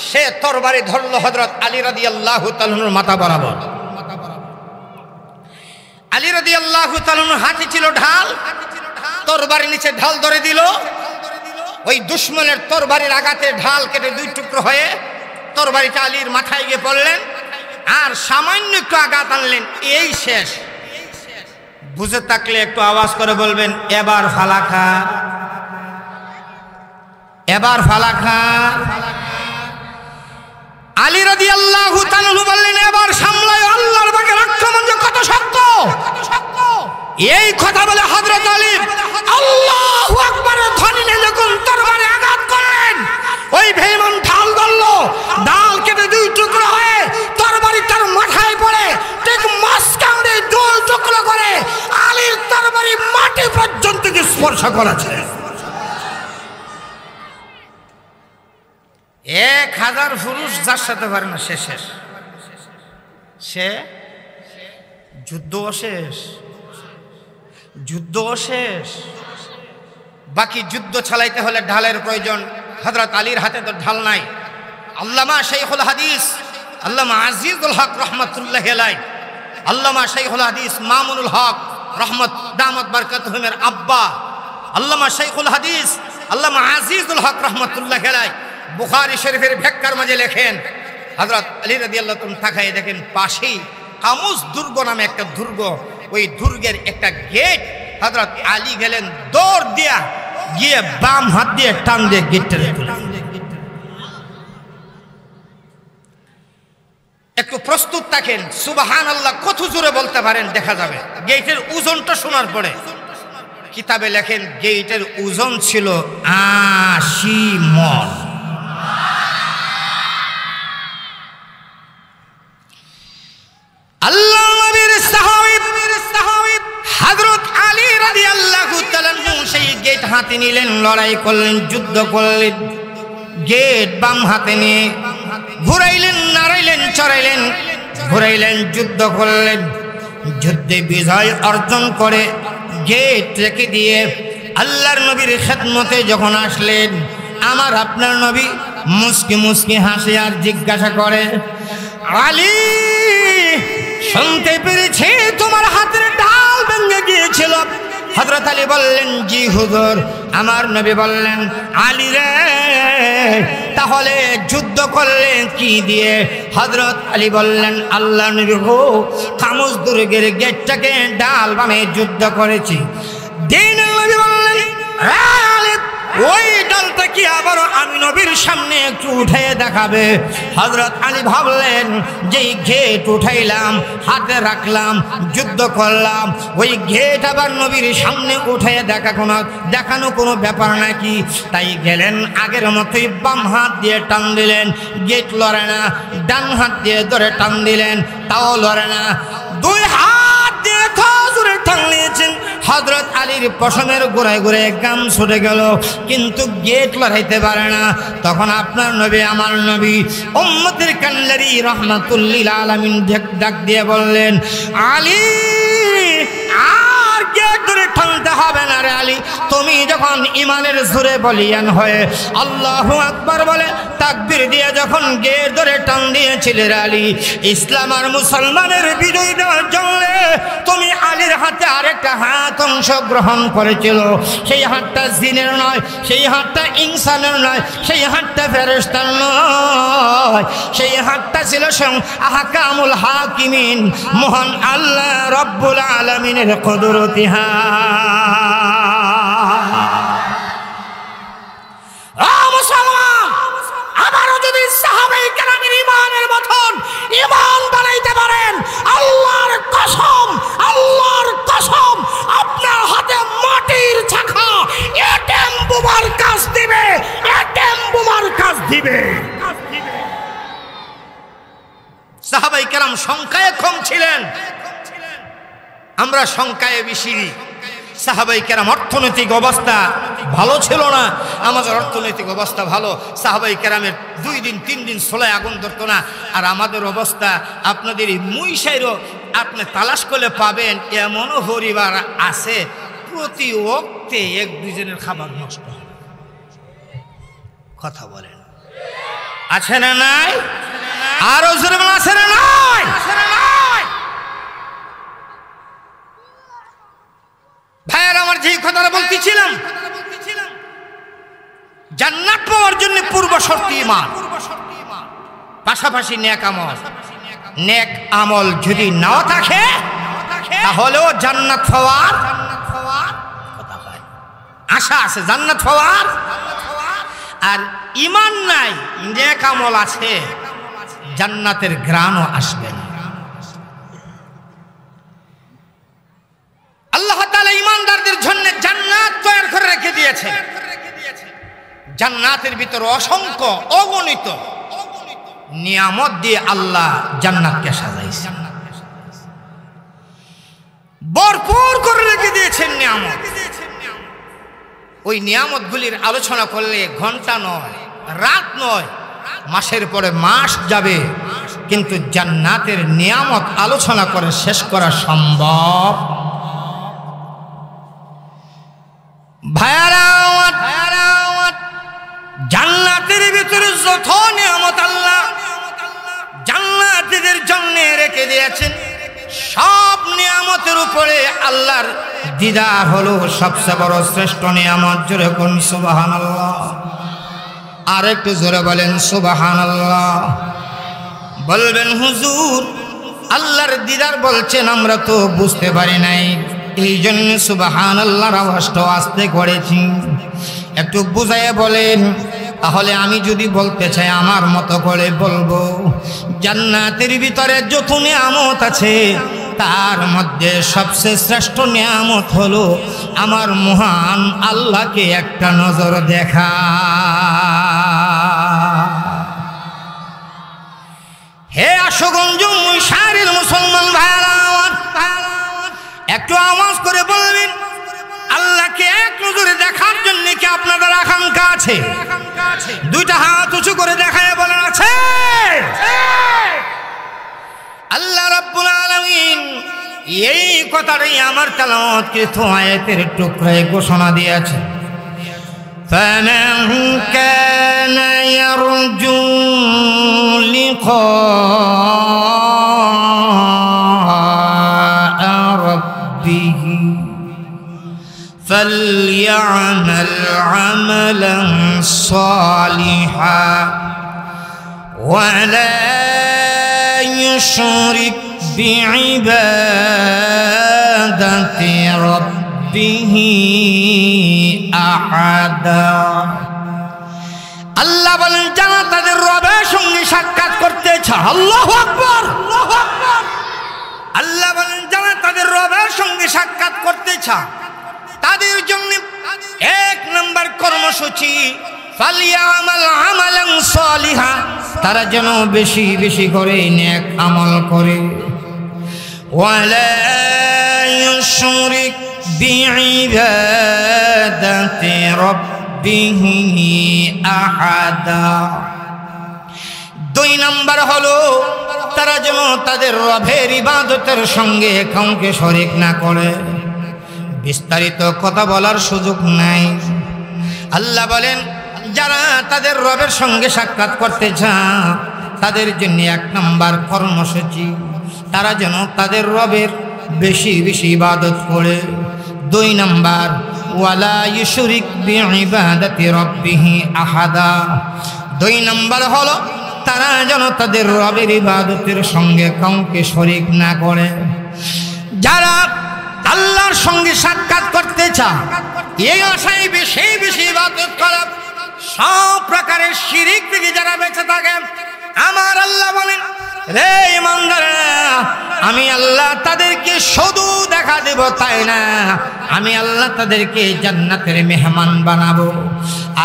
Speaker 1: সে তরবারি ধরল হযরত আলী রাদিয়াল্লাহু তাআলার মাথা বরাবর। আলী রাদিয়াল্লাহু তাআলার হাতে ছিল ঢাল, তরবারি নিচে ঢাল ধরে দিল, ওই দুশমনের তরবারির আঘাতে ঢাল কেটে 2 টুকরো হয়ে তরবারিটা আলীর মাথায় গিয়ে পড়লেন, আর সামান্য একটু আঘাত আনলেন, এই শেষ। বুঝে থাকলে একটু আওয়াজ করে বলবেন, এবার ফালাখা, এবার ফালাখা। আলী রাদিয়াল্লাহু তাআলা বললেন, এবার সামলায়, আল্লাহর বাগের আক্রমণ যে কত শক্ত। এই কথা বলে হযরত আলী আল্লাহু আকবারের ধ্বনি নিয়ে যখন তরবারি আঘাত করলেন, ওই বেঈমান ঢাল ধরল, ঢাল কেটে 2 টুকরো হয়ে তরবারি তার মাথায় পড়ে ঠিক মাঝখানে 2 টুকরো করে আলীর তরবারি মাটি পর্যন্ত স্পর্শ করেছে। 1000 পুরুষ যার সাথে পারে না, সে শেষ, সে যুদ্ধ শেষ, যুদ্ধ শেষ। বাকি যুদ্ধ চালাইতে হলে ঢালের প্রয়োজন, হযরত আলীর হাতে তো ঢাল নাই। আল্লামা শাইখুল হাদিস আল্লামা আজিজুল হক রহমাতুল্লাহি আলাইহি, আল্লামা শাইখুল হাদিস মামুনুল হক রহমত দামত বরকতুহুমের আব্বা, আল্লামা শাইখুল হাদিস আল্লামা আজিজুল হক রহমাতুল্লাহি আলাইহি বুখারী শরীফের ব্যাখ্যার মাঝে লেখেন, হযরত আলী রাদিয়াল্লাহু তাআলা তাকায় দেখেন পাশেই কামুজ দুর্গ নামে একটা দুর্গ, ওই দুর্গের একটা গেট, হযরত আলী গেলেন দৌড় দিয়া গিয়ে বাম হাত দিয়ে টান দিয়ে গেটটা খুললেন। একটু প্রস্তুত থাকেন, সুবহানাল্লাহ কত জোরে বলতে পারেন দেখা যাবে। গেটের ওজনটা শোনার পরে কিতাবে লেখেন, গেটের ওজন ছিল 80 মণ। আল্লাহ নবীর সাহাবী হযরত আলী রাদিয়াল্লাহু তাআলা সেই গেট হাতে নিলেন, লড়াই করলেন, যুদ্ধ করলেন। গেট বাম হাতে নিয়ে ঘুরাইলেন, নাড়াইলেন, চড়াইলেন, ঘুরাইলেন, যুদ্ধ করলেন। যুদ্ধে বিজয় অর্জন করে গেট রেখে দিয়ে আল্লাহর নবীর খেদমতে যখন আসলেন, আমার আপনার নবী মুস্কি মুস্কি হাসে আর জিজ্ঞাসা করে, আলী শুনতে পেরেছি তোমার হাতের ঢাল ভেঙে গিয়েছিল। হযরত আলী বললেন, জি হুজুর। আমার নবী বললেন, আলী রে তাহলে যুদ্ধ করলেন কি দিয়ে? হযরত আলী বললেন, আল্লাহ নবী গো, খামুজ দুর্গের গেটটাকে ঢাল বামে যুদ্ধ করেছি। দিন নবী বললেন, আলী ওই ডালটা কি আবার আমি নবীর সামনে একটু উঠে দেখাবে? হযরত আলী ভাবলেন, যেই গেট উঠাইলাম, হাতে রাখলাম, যুদ্ধ করলাম, ওই গেট আবার নবীর সামনে উঠে দেখানো কোনো ব্যাপার নাকি? তাই গেলেন, আগের মতোই বাম হাত দিয়ে টান দিলেন, গেট লড়ে না। ডান হাত দিয়ে ধরে টান দিলেন, তাও লড়ে না। 2 হাত দিয়ে জোরে টান নিয়েছে, পশমের গোড়ায় গোড়ায় গাম ছুটে গেল, কিন্তু গেট লড়াইতে পারে না। তখন আপনার নবী, আমার নবী, উম্মতের কান্ডারি রহমাতুল্লিল আলামিন ডাক দিয়ে বললেন, আলী, আর গেট ধরে টানতে হবে না রে আলী। তুমি যখন ইমানের জোরে বলিয়ান হয়ে আল্লাহু আকবার বলে তাকবীর দিয়ে যখন গেট ধরে টান দিয়েছিলে রে আলী, ইসলাম আর মুসলমানের বিজয় দেওয়ার জন্য তুমি আলীর হাতে আরেকটা হাত অংশগ্রহণ করেছিল। সেই হাতটা জিনের নয়, সেই হাতটা ইনসানের নয়, সেই হাতটা ফেরেশতার নয়, সেই হাতটা ছিল আহকামুল হাকিমিন, মহান আল্লাহ রব্বুল আলামিনের কুদরতি মুসলমান, আবারও যদি সাহাবায়ে কেরামের ঈমানের মতন ঈমান বানাইতে পারেন, আল্লাহর কসম, আল্লাহর কসম, আপনার হাতে মাটির চাকা এটিএম বোমার কাজ দিবে, এটিএম বোমার কাজ দিবে। সাহাবায়ে কেরাম সংখ্যায় কম ছিলেন, আমরা সংখ্যায় বেশি। সাহাবায়ে কেরাম অর্থনৈতিক অবস্থা ভালো ছিল না, আমাদের অর্থনৈতিক অবস্থা ভালো। সাহাবায়ে কেরামের 2 দিন 3 দিন চুলায় আগুন ধরতো না। আর আমাদের অবস্থা আপনাদের এই মুইশাইরও আপনি তালাশ করলে পাবেন এমনও পরিবার আছে প্রতি ওয়াক্তে 1-2 জনের খাবার নষ্ট হয়। কথা বলেন, আছে না নাই? আরো জোরে বলেন, আছে না নাই? ভাইয়ার আমার যে কথাটা বলতেছিলাম, জান্নাত পাওয়ার জন্য পূর্ব শর্ত ঈমান, পাশাপাশি নেক আমল। নেক আমল যদি নাও থাকে তাহলেও জান্নাত পাওয়ার কথা হয়, আশা আছে জান্নাত পাওয়ার। আর ঈমান নাই, নেক আমল আছে, জান্নাতের ঘ্রাণও আসবে না। আল্লাহ তাআলা ঈমানদারদের জন্য জান্নাত তৈরি করে রেখে দিয়েছে। জান্নাতের ভিতর অসংখ্য অগণিত নিয়ামত দিয়ে আল্লাহ জান্নাতকে সাজাইছে, ভরপুর করে রেখে দিয়েছেন নিয়ামত। ওই নিয়ামতগুলির আলোচনা করলে ঘন্টা নয়, রাত নয়, মাসের পরে মাস যাবে, কিন্তু জান্নাতের নিয়ামত আলোচনা করে শেষ করা সম্ভব। ভাইয়ারা, জান্নাতের ভিতরে যত নিয়ামত আল্লাহ জান্নাতীদের জন্য রেখে দিয়েছেন, সব নিয়ামতের উপরে আল্লাহর দিদার হলো সবচেয়ে বড় শ্রেষ্ঠ নিয়ামত। জোরে কোন সুবহানাল্লাহ, আর একটু জোরে বলেন সুবহানাল্লাহ। বলবেন হুজুর আল্লাহর দিদার বলছেন, আমরা তো বুঝতে পারি নাই, এই জন্য সুবহানাল্লাহর আওয়াজটা আস্তে করেছি। একটু বুঝাইয়া বলেন। তাহলে আমি যদি বলতে চাই আমার মতো করে বলবো, জান্নাতের ভিতরে যত নিয়ামত আছে তার মধ্যে সবচেয়ে শ্রেষ্ঠ নিয়ামত হলো আমার মহান আল্লাহকে একটা নজর দেখা। হে আশুগঞ্জ মুশারির মুসলমান ভাইরা, একটু আওয়াজ করে বলবেন, আল্লাহকে এক নজরে দেখার জন্য কি আপনাদের আকাঙ্ক্ষা আছে? 2টা হাত উঁচু করে দেখায় বলেন, আছে। আল্লাহ রাব্বুল আলামিন এই কথাটাই আমার তেলাওয়াতকৃত আয়াতের টুকরায় ঘোষণা দিয়েছে। فَمَنْ كَانَ يَرْجُو لِقَاءَ رَبِّهِ فَلْيَعْمَلْ عَمَلًا صَالِحًا وَلَا يُشْرِكْ بِعِبَادَةِ رَبِّهِ أَحَدًا। আল্লাহ বলেন, যারা তাদের রবের সঙ্গে সাক্ষাৎ করতে চায়, আল্লাহু আকবার, আল্লাহু আকবার। আল্লাহ বলেন, যারা তাদের রবের সঙ্গে সাক্ষাৎ করতে চায় তাদের জন্য 1 নম্বর কর্মসূচি, ফালিয়ামাল আমালান সালিহা, তারা যেন বেশি বেশি করে নেক আমল করে। ওয়ালা ইউশরিক বিইবাদাতি রাব্বিহি আহাদা। 2 নম্বর হলো তারা যেন তাদের রবের ইবাদতের সঙ্গে কাউকে শরীক না করে। বিস্তারিত কথা বলার সুযোগ নাই। আল্লাহ বলেন যারা তাদের রবের সঙ্গে সাক্ষাৎ করতে চায় তাদের জন্য 1 নম্বর কর্মসূচি তারা যেন তাদের রবের বেশি বেশি ইবাদত করে। 2 নম্বর ওয়ালা ইউশরিক বিইবাদাতি রাব্বিহি আহাদা। 2 নম্বর হলো তারা যেন তাদের রবের ইবাদতের সঙ্গে কাউকে শরীক না করে। যারা আল্লাহর সঙ্গে সাক্ষাৎ করতে চায় এই আশায় বেশি বেশি ইবাদত করে, সব প্রকারের শিরিক থেকে যারা বেঁচে থাকে, আমার আল্লাহ বলেন রে ইমানদাররা, আমি আল্লাহ তাদেরকে শুধু দেখা দেব তাই না, আমি আল্লাহ তাদেরকে জান্নাতের মেহমান বানাবো।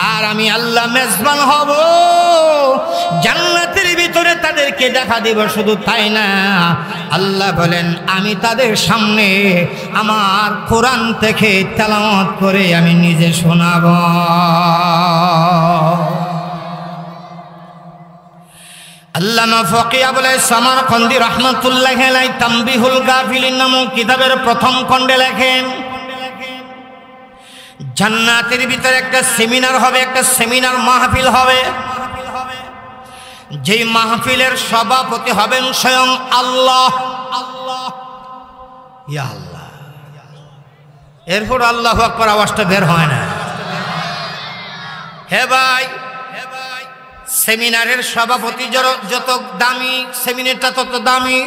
Speaker 1: আর আমি আল্লাহ মেজবান হব, জান্নাতের ভিতরে তাদেরকে দেখা দেব। শুধু তাই না, আল্লাহ বলেন আমি তাদের সামনে আমার কোরআন থেকে তেলাওয়াত করে আমি নিজে শোনাবো। আল্লামা ফকিহ আবুল সামারকান্দি রাহমাতুল্লাহি আলাইহি তামবিহুল গাফিলিন নামক কিতাবের প্রথম খণ্ডে লেখেন জান্নাতের ভিতরে একটা সেমিনার হবে, একটা সেমিনার মাহফিল হবে। যেই মাহফিলের সভাপতি হবেন স্বয়ং আল্লাহ। ইয়া আল্লাহ, এরপর আল্লাহু আকবার আওয়াজটা বের হয় না। হে ভাই, সেমিনারের সভাপতি যত দামি সেমিনারটা তত দামি।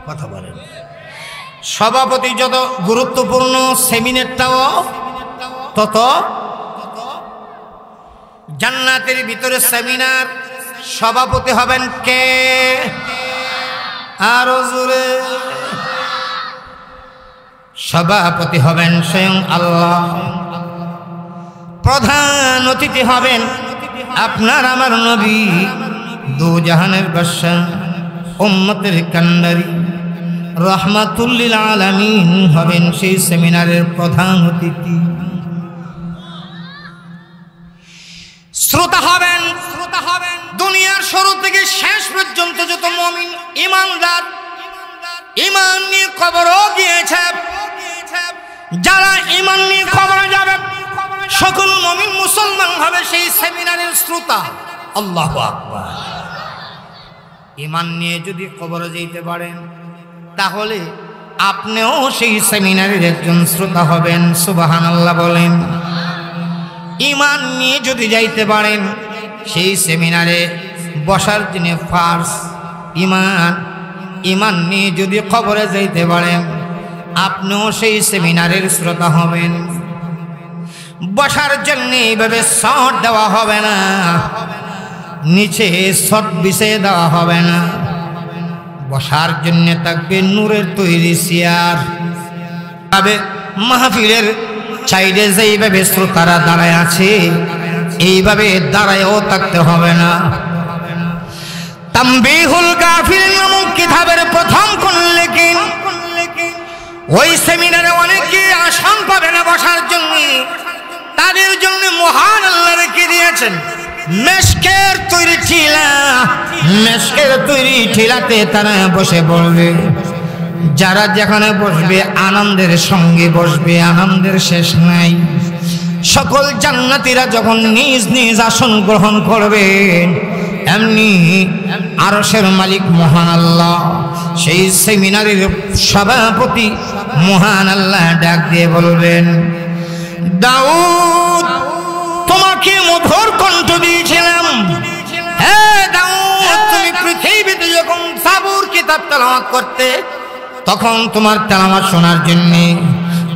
Speaker 1: কথা বলেন, সভাপতি যত গুরুত্বপূর্ণ সেমিনারটাও তত। জান্নাতের ভিতরে সেমিনার সভাপতি হবেন কে? আরো জোরে। সভাপতি হবেন স্বয়ং আল্লাহ। প্রধান অতিথি হবেন আপনার আমার নবী, দু জাহানের বাদশা, উম্মতের কান্ডারি, রাহমাতুল লিল আলামিন হবেন সেই সেমিনারের প্রধান অতিথি। শ্রোতা হবেন দুনিয়ার শুরু থেকে শেষ পর্যন্ত যত মুমিন ঈমানদার, ঈমান নিয়ে কবরও গিয়েছে, যারা ঈমান নিয়ে কবরে যাবে সকল মুমিন মুসলমান হবে সেই সেমিনারের শ্রোতা। আল্লাহু আকবার। ঈমান নিয়ে যদি কবরে যেতে পারেন তাহলে আপনিও সেই সেমিনারের একজন শ্রোতা হবেন। সুবহানাল্লাহ বলেন। ঈমান নিয়ে যদি যাইতে পারেন সেই সেমিনারে বসার জন্য ফার্স ঈমান নিয়ে যদি কবরে যাইতে পারেন আপনিও সেই সেমিনারের শ্রোতা হবেন। বসার জন্য এইভাবে শট দেওয়া হবে না, নিচে শট বিছিয়ে দেওয়া হবে না। বসার জন্য থাকবে নূরের তৈরি চেয়ার। তবে মাহফিলের সাইডে যেইভাবে শ্রোতারা দাঁড়ায় আছে এইভাবে দাঁড়ায়ও থাকতে হবে না। তামবিহুল গাফিল নামক কিতাবের প্রথম কোন লেখেন ওই সেমিনারে অনেকে আসন পাবে না বসার জন্য, তাদের জন্য মহান আল্লাহ রেখে দিয়েছেন মেশকের তৈরি টিলা। মেশকের তৈরি টিলাতে তারা বসে পড়বে। যারা যেখানে বসবে আনন্দের সঙ্গে বসবে, আনন্দের শেষ নাই। সকল জান্নাতীরা যখন নিজ নিজ আসন গ্রহণ করবে এমনি আরশের মালিক মহান আল্লাহ সেই সেমিনারের সভাপতি মহান আল্লাহ ডাক দিয়ে বলবেন, দাউদ তোমাকে মধুর কণ্ঠ দিয়েছিলাম। হ্যাঁ দাউদ, তুমি পৃথিবীতে যখন জাবুর কিতাব তেলাওয়াত করতে তখন তোমার তেলাওয়াত শোনার জন্য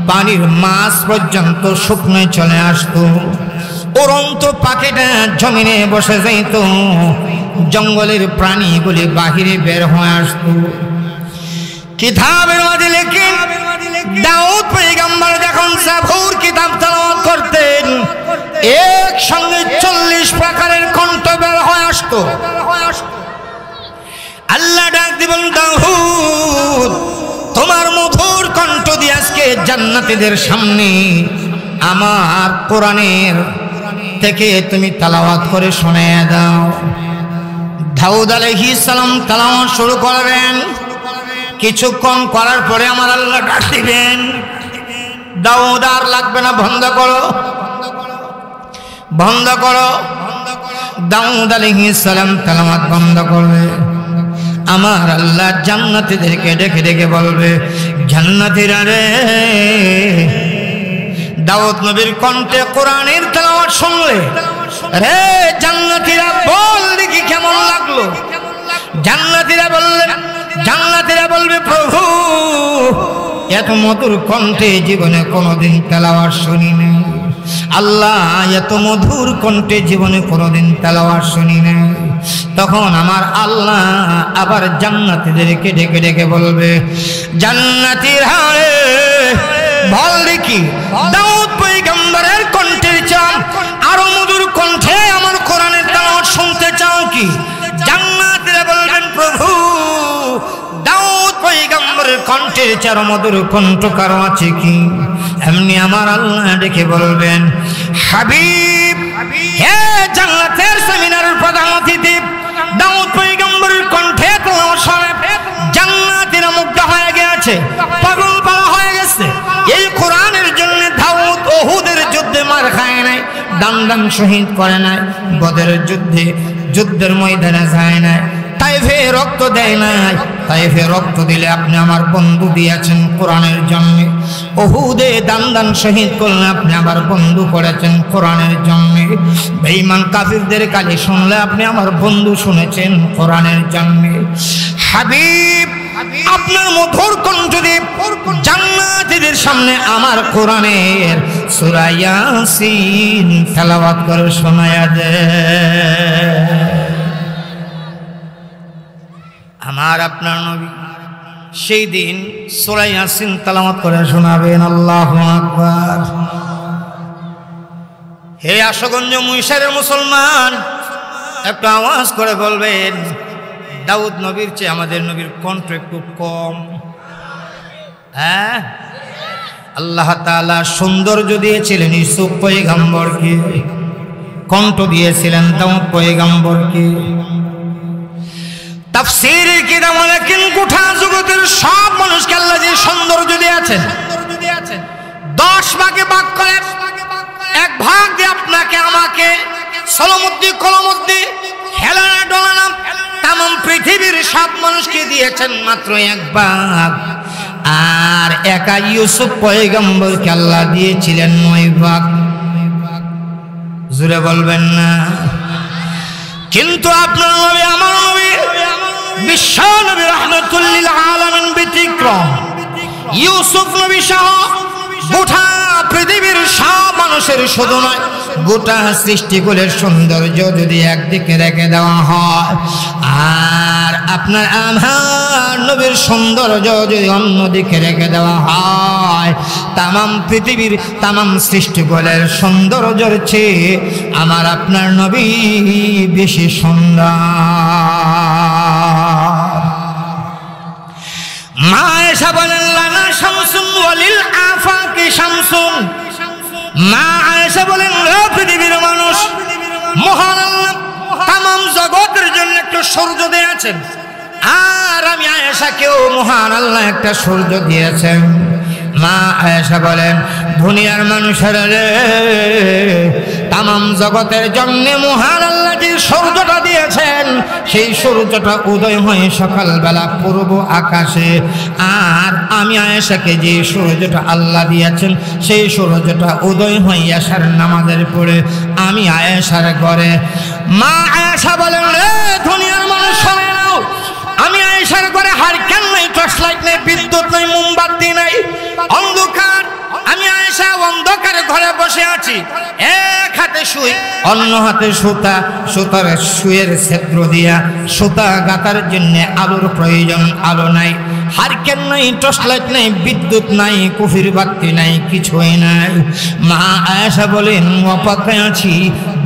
Speaker 1: পানির মাছ পর্যন্ত শুকনো চলে আসতো। উড়ন্ত পাখিটা জমিনে বসে যাইত, জঙ্গলের প্রাণীগুলি বাহিরে বের হয়ে আসতো। কিতাবের মধ্যে লেখে দাউদ পয়গম্বর যখন জাবুর কিতাব তেলাওয়াত করতেন একসঙ্গে 40 প্রকারের কণ্ঠ বের হয়ে আসতো। আল্লাহ ডাক দিবেন, দাউদ তোমার মধুর কণ্ঠ দিয়ে আজকে জান্নাতীদের সামনে আমার কোরআনের থেকে তুমি তেলাওয়াত করে শোনায়া দাও। দাউদ আলাইহিস সালাম তেলাওয়াত শুরু করবেন, কিছুক্ষণ করার পরে আমার আল্লাহ ডাক দিবেন, দাউদ আর লাগবে না, বন্ধ করো, বন্ধ করো। দাউদ আলাইহিস সালাম তেলাওয়াত বন্ধ করবে, আমার আল্লাহ জান্নাতীদেরকে ডেকে ডেকে বলবে, জান্নাতীরা রে, দাউদ নবীর কণ্ঠে কোরআনের তেলাওয়াত শুনলে রে জান্নাতীরা বল দেখি কেমন লাগলো। জান্নাতীরা বলবে, প্রভু এত মধুর কণ্ঠে জীবনে কোনোদিন তেলাওয়াত শুনি নাই। আল্লাহ এত মধুর কণ্ঠে জীবনে কোনোদিন তেলাওয়াত শুনি নাই। তখন আমার আল্লাহ আবার জান্নাতীদেরকে ডেকে ডেকে বলবে, জান্নাতীরা রে, বল দেখি দাউদ পয়গম্বরের কণ্ঠের চাও আরো মধুর কণ্ঠে আমার কোরআনের তেলাওয়াত শুনতে চাও কি? জান্নাতীরা বলবেন, প্রভু দাউদ পয়গম্বরের কণ্ঠের চার মধুর কণ্ঠ কারো আছে কি? এমনি আমার আল্লাহ ডেকে বলবেন, হাবিব, হে জান্নাতের সেমিনারের প্রধান অতিথি, দাউদ পয়গম্বরের কণ্ঠে তেলাওয়াত শুনে জান্নাতীরা মুগ্ধ হয়ে গেছে, পাগল পালা হয়ে গেছে। এই কোরআনের জন্য দাউদ উহুদের যুদ্ধে মার খায় নাই, দাম শহীদ করে নাই, বদরের যুদ্ধের ময়দানে যায় নাই, তাইফে রক্ত দেয় নাই। তাইফে রক্ত দিলে আপনি আমার বন্ধু দিয়েছেন কোরআনের জন্য, উহুদে দান শহীদ করলে আপনি আমার বন্ধু করেছেন কোরআনের জন্য, বেঈমান কাফিরদের কালি শুনলে আপনি আমার বন্ধু শুনেছেন কোরআনের জন্য। হাবিব, আপনার মধুর কণ্ঠ দিয়ে জান্নাতীদের সামনে আমার কোরআনের সূরা ইয়াসিন তেলাওয়াত করে শোনায়া দে। আমার আপনার নবী সেই দিন সূরা ইয়াসিন তেলাওয়াত করে শোনাবেন। আল্লাহু আকবার। হে আশুগঞ্জ মুইশারের মুসলমান, একটু আওয়াজ করে বলবেন, দাউদ নবীর চেয়ে আমাদের নবীর কণ্ঠ একটু কম। হ্যাঁ, আল্লাহ তাআলা সৌন্দর্য দিয়েছিলেন ইউসুফ পয়গম্বরকে, কণ্ঠ দিয়েছিলেন দাউদ পয়গম্বরকে। তাফসীরের কিতাব লেখেন, গোটা জগতের সব মানুষকে আল্লাহ যে সৌন্দর্য দিয়েছেন, 10 ভাগে ভাগ করে এক ভাগ দিয়ে আপনাকে আমাকে সলমুদ্দি কলমুদ্দি হেলানা ডলানা তাম পৃথিবীর সব মানুষকে দিয়েছেন মাত্র এক ভাগ, আর একা ইউসুফ পয়গম্বরকে আল্লাহ দিয়েছিলেন 9 ভাগ। জোরে বলবেন না? কিন্তু আপনার নবী, আমার নবী, বিশ্ব নবী রাহমাতুল লিল আলামিন ব্যতিক্রম। ইউসুফ নবী সহ গোটা পৃথিবীর সব মানুষের শুধু নয়, গোটা সৃষ্টিকুলের সৌন্দর্য যদি একদিকে রেখে দেওয়া হয়, আর আপনার আমার নবীর সৌন্দর্য যদি অন্যদিকে রেখে দেওয়া হয়, তামাম পৃথিবীর তামাম সৃষ্টিকুলের সৌন্দর্যের চেয়ে আমার আপনার নবী বেশি সুন্দর। মা আয়েশা বলেন, লানা শামসুন ওয়ালিল আফাকি শামসুন। মা আয়েশা বলেন, ও পৃথিবীর মানুষ, মহান আল্লাহ তামাম জগতের জন্য একটা সূর্য দিয়েছেন, আর আমি আয়েশাকেও মহান আল্লাহ একটা সূর্য দিয়েছেন। মা আয়েশা বলেন, দুনিয়ার মানুষেরা রে, তামাম জগতের জন্য মহান আল্লাহ যে সূর্যটা দিয়েছেন, সেই সূর্যটা উদয় হয় সকালবেলা পূর্ব আকাশে, আর আমি আয়েশাকে যে সূর্যটা আল্লাহ দিয়েছেন, সেই সূর্যটা উদয় হয় এশার নামাজের পরে আমি আয়েশার ঘরে। মা আয়েশা বলেন, রে দুনিয়ার মানুষ শুনে নাও, আমি আয়েশার ঘরে হারকেন নাই, টর্চ লাইট নেই, বিদ্যুৎ নেই, মোমবাতি নাই, অন্ধকার। আমি আয়েশা অন্ধকারে ঘরে বসে আছি, এক হাতে সুই, অন্য হাতে সুতা, সুতার সুয়ের ছিদ্র দিয়া সুতা গাতার জন্য আলোর প্রয়োজন, আলো নাই, হারকেন নাই, টর্চ লাইট নাই, বিদ্যুৎ নাই, কুফির বাতি নাই, কিছুই নাই। মা আয়েশা বলেন, অপেক্ষায় আছি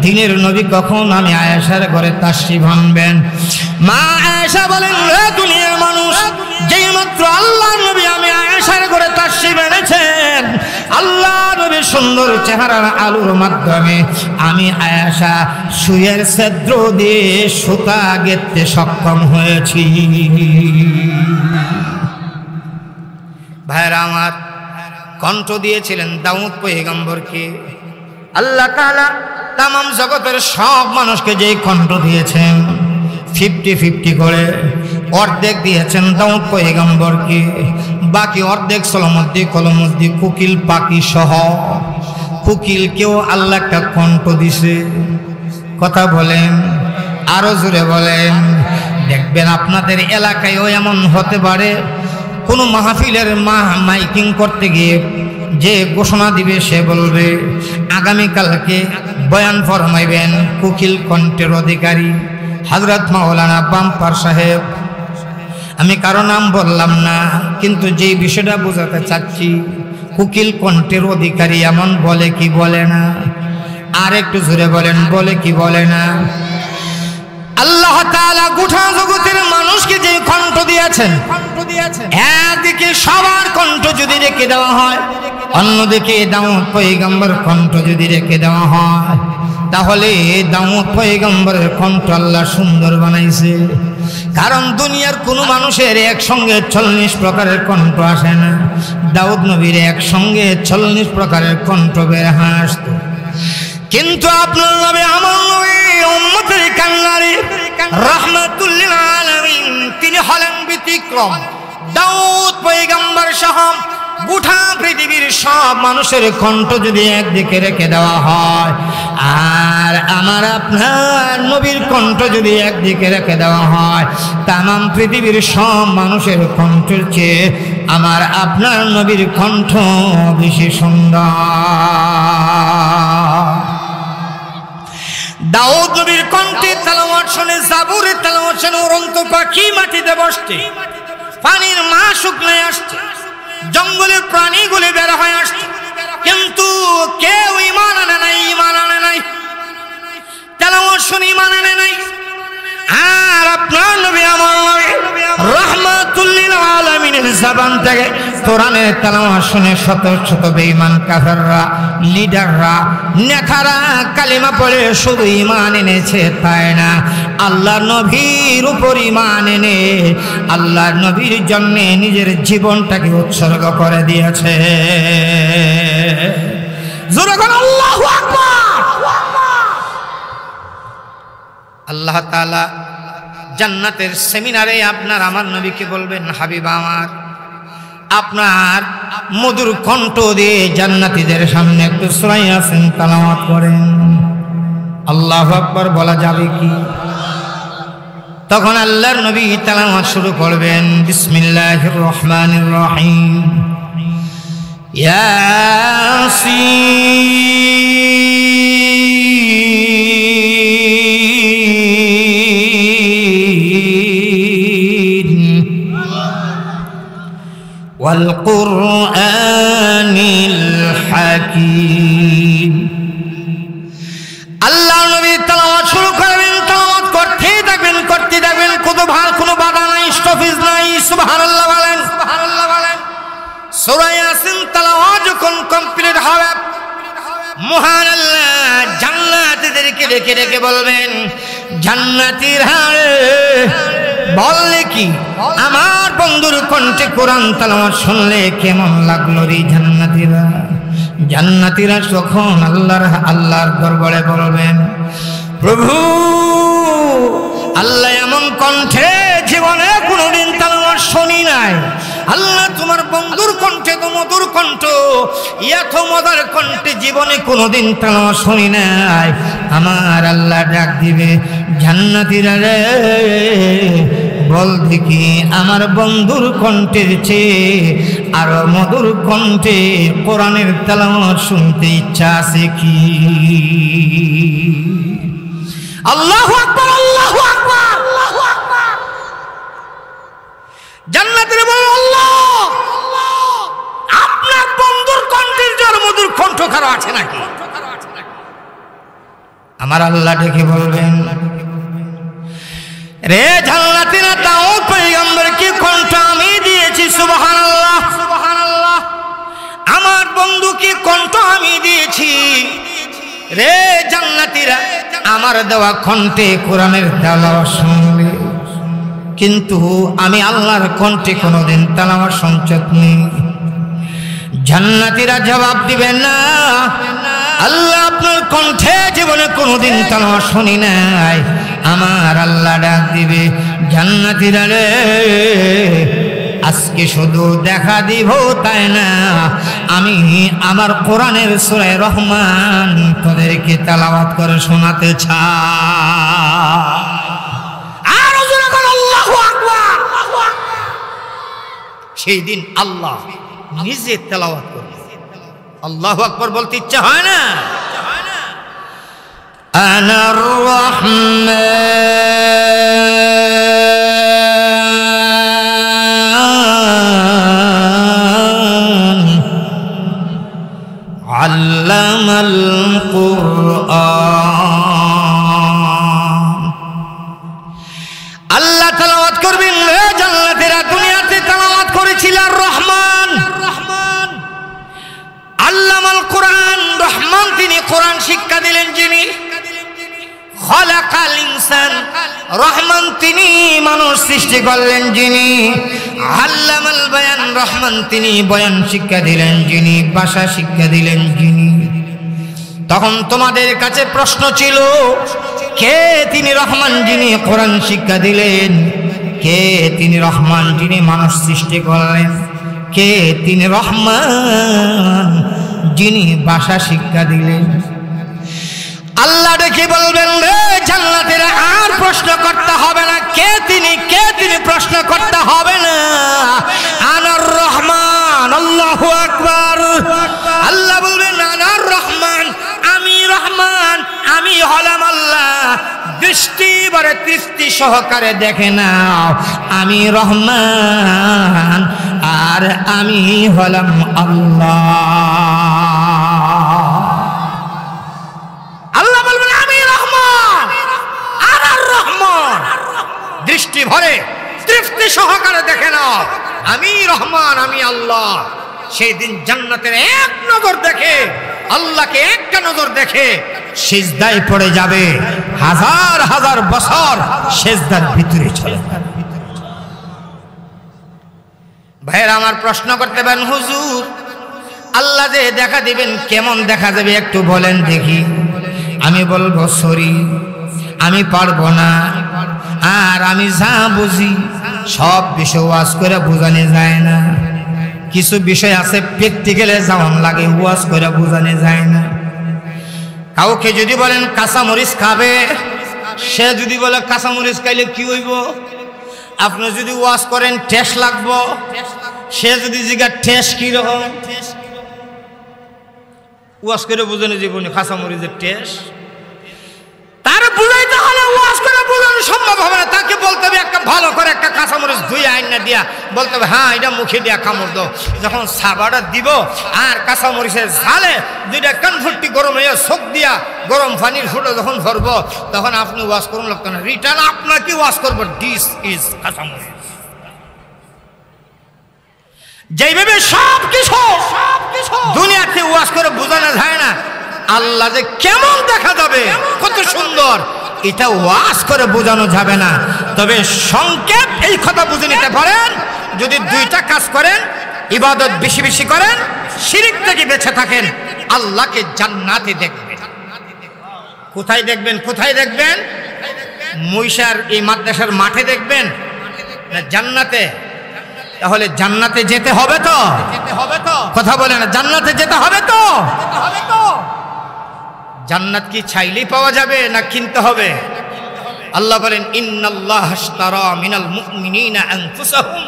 Speaker 1: দিনের নবী কখন আমি আয়েশার ঘরে তাশরিফ আনবেন। মা আয়েশা বলেন, রে দুনিয়ার মানুষ, যেই মাত্র আল্লাহ নবী আমি আয়েশার ঘরে তাশরীফ এনেছেন, আল্লাহ নবী সুন্দর চেহারার আলোর মাধ্যমে আমি আয়েশা সুয়ের ছিদ্র দিয়ে সুতা গেঁথতে সক্ষম হয়েছি। ভাইরা আমার, কণ্ঠ দিয়েছিলেন দাউদ পয়গম্বরকে। আল্লাহ তাআলা তাম জগতের সব মানুষকে যেই কণ্ঠ দিয়েছেন 50-50 করে, অর্ধেক দিয়েছেন দাউদ পয়গম্বরকে, বাকি অর্ধেক সলমদ্দি কলমদ্দি কোকিল পাখি সহ কোকিলকেও আল্লাহ একটা কণ্ঠ দিছে। কথা বলেন, আরো জোরে বলেন। দেখবেন আপনাদের এলাকায়ও এমন হতে পারে, কোনো মাহফিলের মাইকিং করতে গিয়ে যে ঘোষণা দিবে সে বলবে আগামীকালকে বয়ান ফরমাইবেন কোকিল কণ্ঠের অধিকারী হযরত মাওলানা বাম্পার সাহেব। আমি কারো নাম বললাম না, কিন্তু যেই বিষয়টা বোঝাতে চাচ্ছি, কোকিল কণ্ঠের অধিকারী এমন বলে কি বলে না? আর একটু জোরে বলেন, বলে কি বলে না? আল্লাহ তাআলা গোটা জগতের মানুষকে যে কণ্ঠ দিয়েছেন, একদিকে সবার কণ্ঠ যদি রেখে দেওয়া হয়, অন্যদিকে দাউদ পয়গম্বর কণ্ঠ যদি রেখে দেওয়া হয়, তাহলে দাউদ পয়গম্বরের কণ্ঠ আল্লাহ সুন্দর বানাইছে। কারণ দুনিয়ার কোনো মানুষের একসঙ্গে 40 প্রকারের কণ্ঠ আসে না। দাউদ নবীর একসঙ্গে 40 প্রকারের কণ্ঠ বের আসত। কিন্তু আপনার নবী আমার নবী উম্মতের কান্নারি রাহমাতুল লিল আলামিন, তিনি হলেন ব্যতিক্রম। দাউদ পয়গম্বর সহ গোটা পৃথিবীর সব মানুষের কণ্ঠ যদি একদিকে রেখে দেওয়া হয়, আর আমার আপনার নবীর কণ্ঠ যদি একদিকে রেখে দেওয়া হয়, তামাম পৃথিবীর সব মানুষের কণ্ঠের চেয়ে আমার আপনার নবীর কণ্ঠ বেশি সুন্দর। দাউদ নবীর কণ্ঠে তেলাওয়াত শুনে, জাবুরের তেলাওয়াত শুনে উড়ন্ত পাখি মাটিতে বসছে, পানির মা শুকনায় আসছে, জঙ্গলের প্রাণীগুলি বের হয়ে আসছে, কিন্তু কেউ ঈমান আনে নাই, ঈমান আনে নাই, তেলাওয়াত শুনে ঈমান আনে নাই। আর আপনার নবী আমার নবী রাহমাতুল লিল আলামিনের জবান থেকে কোরআনের তেলাওয়াত শুনে শত শত বেঈমান কাফেররা, লিডাররা, নেতারা কালিমা পড়ে শুধু ঈমান এনেছে তাই না, আল্লাহ নবীর উপর ঈমান এনে আল্লাহ নবীর জন্য নিজের জীবনটাকে উৎসর্গ করে দিয়েছে। জোরে বলেন আল্লাহু আকবার। আল্লাহ তাআলা জান্নাতের সেমিনারে আপনার আমার নবীকে বলবেন, হাবিব আমার, আপনার মধুর কণ্ঠ দিয়ে জান্নাতীদের সামনে একটু সূরা ইয়াসিন তেলাওয়াত করেন। আল্লাহু আকবার বলা যাবে কি? তখন আল্লাহর নবী তেলাওয়াত শুরু করবেন, বিসমিল্লাহির রহমানির রহিম, ইয়াসিন ওয়াল কুরআনিল হাকীম। আল্লাহ নবী তেলাওয়াত শুরু করবেন, তেলাওয়াত করতেই থাকবেন, করতে থাকবেন, কোনো বাধা নাই, স্টপেজ নাই। সুবহানাল্লাহ বলেন, সুবহানাল্লাহ বলেন। সূরা ইয়াসিন তেলাওয়াত যখন কমপ্লিট হবে, মহান আল্লাহ জান্নাতীদেরকে ডেকে ডেকে বলবেন, জান্নাতীরা বললে কি আমার বন্ধুর কণ্ঠে কোরআন তেলাওয়াত শুনলে কেমন লাগলো রে জান্নাতীরা? জান্নাতীরা তখন আল্লাহর দরবারে বলবেন, প্রভু, আল্লাহ এমন কণ্ঠে জীবনে কোনোদিন তেলাওয়াত শুনি নাই। আল্লাহ তোমার বন্ধুর কণ্ঠে তো মধুর কণ্ঠ, এত মজার কণ্ঠে জীবনে কোনোদিন তেলাওয়াত শুনি নাই। আমার আল্লাহ ডাক দিবে, জান্নাতীরা রে, বল দেখি আমার বন্ধুর কণ্ঠের চেয়ে আরো মধুর কণ্ঠে কোরআনের তেলাওয়াত শুনতে ইচ্ছা আছে কি? আল্লাহু আকবার, আল্লাহু আকবার, আল্লাহু আকবার। জান্নাতীরা বলে, আল্লাহ, আপনার বন্ধুর কণ্ঠের চেয়ে মধুর কণ্ঠ কারো আছে নাকি? আমার আল্লাহ ডেকে বলবেন, রে জান্নাতীরা, দাউদ পয়গম্বরকে কণ্ঠ আমি দিয়ে দিয়েছি, সুবহানাল্লাহ সুবহানাল্লাহ। আমার বন্ধুকে কণ্ঠ আমি দিয়েছি। রে জান্নাতীরা, আমার দেওয়া কণ্ঠে কোরআনের তেলাওয়াত শুনবে, কিন্তু আমি আল্লাহর কণ্ঠে কোনোদিন তেলাওয়াত শুনছত নেই। জান্নাতীরা জবাব দিবেন না, আল্লাহ আপনার কণ্ঠে জীবনে কোনোদিন তেলাওয়াত শুনি নাই। আমার আল্লাহ ডাক দিবে, জান্নাতীরা রে, আজকে শুধু দেখা দিব তাই না, আমি আমার কোরআনের সূরা রহমান তোদেরকে তেলাওয়াত করে শোনাতে চাই। আর জোরে বলো আল্লাহু আকবার। সেই দিন আল্লাহ নিজে তেলাওয়াত করবে। আল্লাহু আকবার বলতে ইচ্ছা হয় না? আনার রহমান আল্লামাল কুরআন। আল্লাহ তেলাওয়াত করবেন। জান্নাতীরা দুনিয়াতে তেলাওয়াত করেছিল রহমান, আল্লামাল কুরআন। রহমান তিনি কোরআন শিক্ষা দিলেন যিনি, খালাকাল ইনসান। রহমান তিনি মানুষ সৃষ্টি করলেন যিনি, আল্লামাল বায়ান। রহমান তিনি বয়ান শিক্ষা দিলেন যিনি, ভাষা শিক্ষা দিলেন যিনি। তখন তোমাদের কাছে প্রশ্ন ছিল, কে তিনি রহমান যিনি কোরআন শিক্ষা দিলেন? কে তিনি রহমান যিনি মানুষ সৃষ্টি করলেন? কে তিনি রহমান যিনি ভাষা শিক্ষা দিলেন? আল্লাহ দেখে বলবেন, রে জান্নাতীরা, আর প্রশ্ন করতে হবে না, কে তিনি, কে তিনি প্রশ্ন করতে হবে না। আনার রহমান। আল্লাহু আকবার। আল্লাহ বলবেন, আনার রহমান, আমি রহমান, আমি হলাম আল্লাহ। দৃষ্টি বারে তৃপ্তি সহকারে দেখে নাও, আমি রহমান আর আমি হলাম আল্লাহ। আল্লাহ বলবেন, আমি রহমান আর রহমান। দৃষ্টি ভরে তৃপ্তি সহকারে দেখে নাও, আমি রহমান, আমি আল্লাহ। সেই দিন জান্নাতের এক নজর দেখে, আল্লাহকে একটা নজর দেখে সিজদায় পড়ে যাবে, হাজার হাজার বছর সিজদার ভিতরে চলে যাবে। ভাইরা আমার প্রশ্ন করতে পারেন, হুজুর আল্লাহ যে দেখা দিবেন কেমন দেখা যাবে একটু বলেন দেখি। আমি বলবো, সরি আমি পারবো না, আর আমি যা বুঝি সব বিষয় ওয়াজ করে বোঝানো যায় না। কিছু বিষয় আছে প্র্যাকটিক্যালে যেমন লাগে ওয়াজ করে বোঝানো যায় না। কাউকে যদি বলেন কাঁচামরিচ খাবে, সে যদি বলে কাঁচামরিচ খাইলে কি হইব, আপনি যদি ওয়াজ করেন টেস্ট লাগবো, সে যদি জিজ্ঞাসা টেস্ট কিরকম, ওয়াজ করে বোঝানো জীবনে কাঁচামরিচের টেস্ট, তার বুঝাইতে হলে ওয়াজ করে বোঝানো সম্ভব হবে না। তাকে বলতে হবে একটা ভালো করে একটা কাঁচামরিচ ধুয়ে আইনা দিয়া বলতে হবে, হ্যাঁ এটা মুখে দিয়া কামড় দাও। যখন সাবাটা দিব আর কাঁচামরিচের ঝালে দুইটা কানফুট্টি গরম হয়ে চোখ দিয়া গরম পানির ফুটো যখন ধরবো, তখন আপনি ওয়াজ করুন লাগতো না, রিটার্ন আপনাকে ওয়াজ করবো, দিস ইজ কাঁচামরিচ। যেইভাবে সব কিছু দুনিয়াতে ওয়াজ করে বোঝানো যায় না, আল্লাহ যে কেমন দেখা যাবে, কত সুন্দর, এটা ওয়াজ করে বোঝানো যাবে না। তবে সংক্ষেপ এই কথা বুঝে নিতে পারেন, যদি দুইটা কাজ করেন, ইবাদত বেশি বেশি করেন, শিরক থেকে বেঁচে থাকেন, আল্লাহকে জান্নাতে দেখবেন। কোথায় দেখবেন? কোথায় দেখবেন? মহিষার এই মাদ্রাসার মাঠে দেখবেন না জান্নাতে? তাহলে জান্নাতে যেতে হবে তো, কথা বলে না, জান্নাতে যেতে হবে তো। জান্নাত কি চাইলেই পাওয়া যাবে না কিনতে হবে? আল্লাহ বলেন, ইন্নাল্লাহ আশতারা মিনাল মুমিনিনা আনফুসাহুম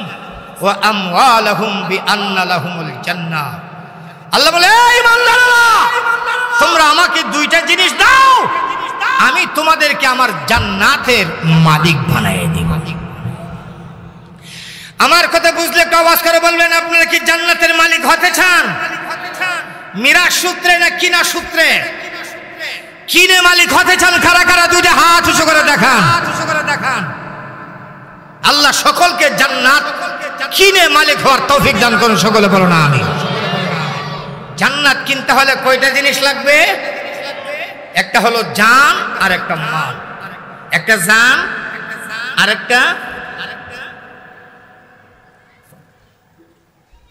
Speaker 1: ওয়া আমওয়ালাহুম বিআন্না লাহুমুল জান্নাহ। আল্লাহ বলে, এই ইমানদাররা, তোমরা আমাকে দুইটা জিনিস দাও, আমি তোমাদেরকে আমার জান্নাতের মালিক বানায় দিব। আমার কথা বুঝলে একটু আওয়াজ করে বলবেন, আপনারা কি জান্নাতের মালিক হতে চান? মিরাজ সূত্রে না কিনা সূত্রে? কিনে মালিক হতে চান কারা কারা? দুইটা হাত উঁচু করে দেখান। আল্লাহ সকলকে জান্নাত কিনে মালিক হওয়ার তৌফিক দান করুন, সকলে বলো না আমিন। জান্নাত কিনতে হলে কয়টা জিনিস লাগবে? একটা হলো জান আর একটা মাল। একটা জান আর একটা,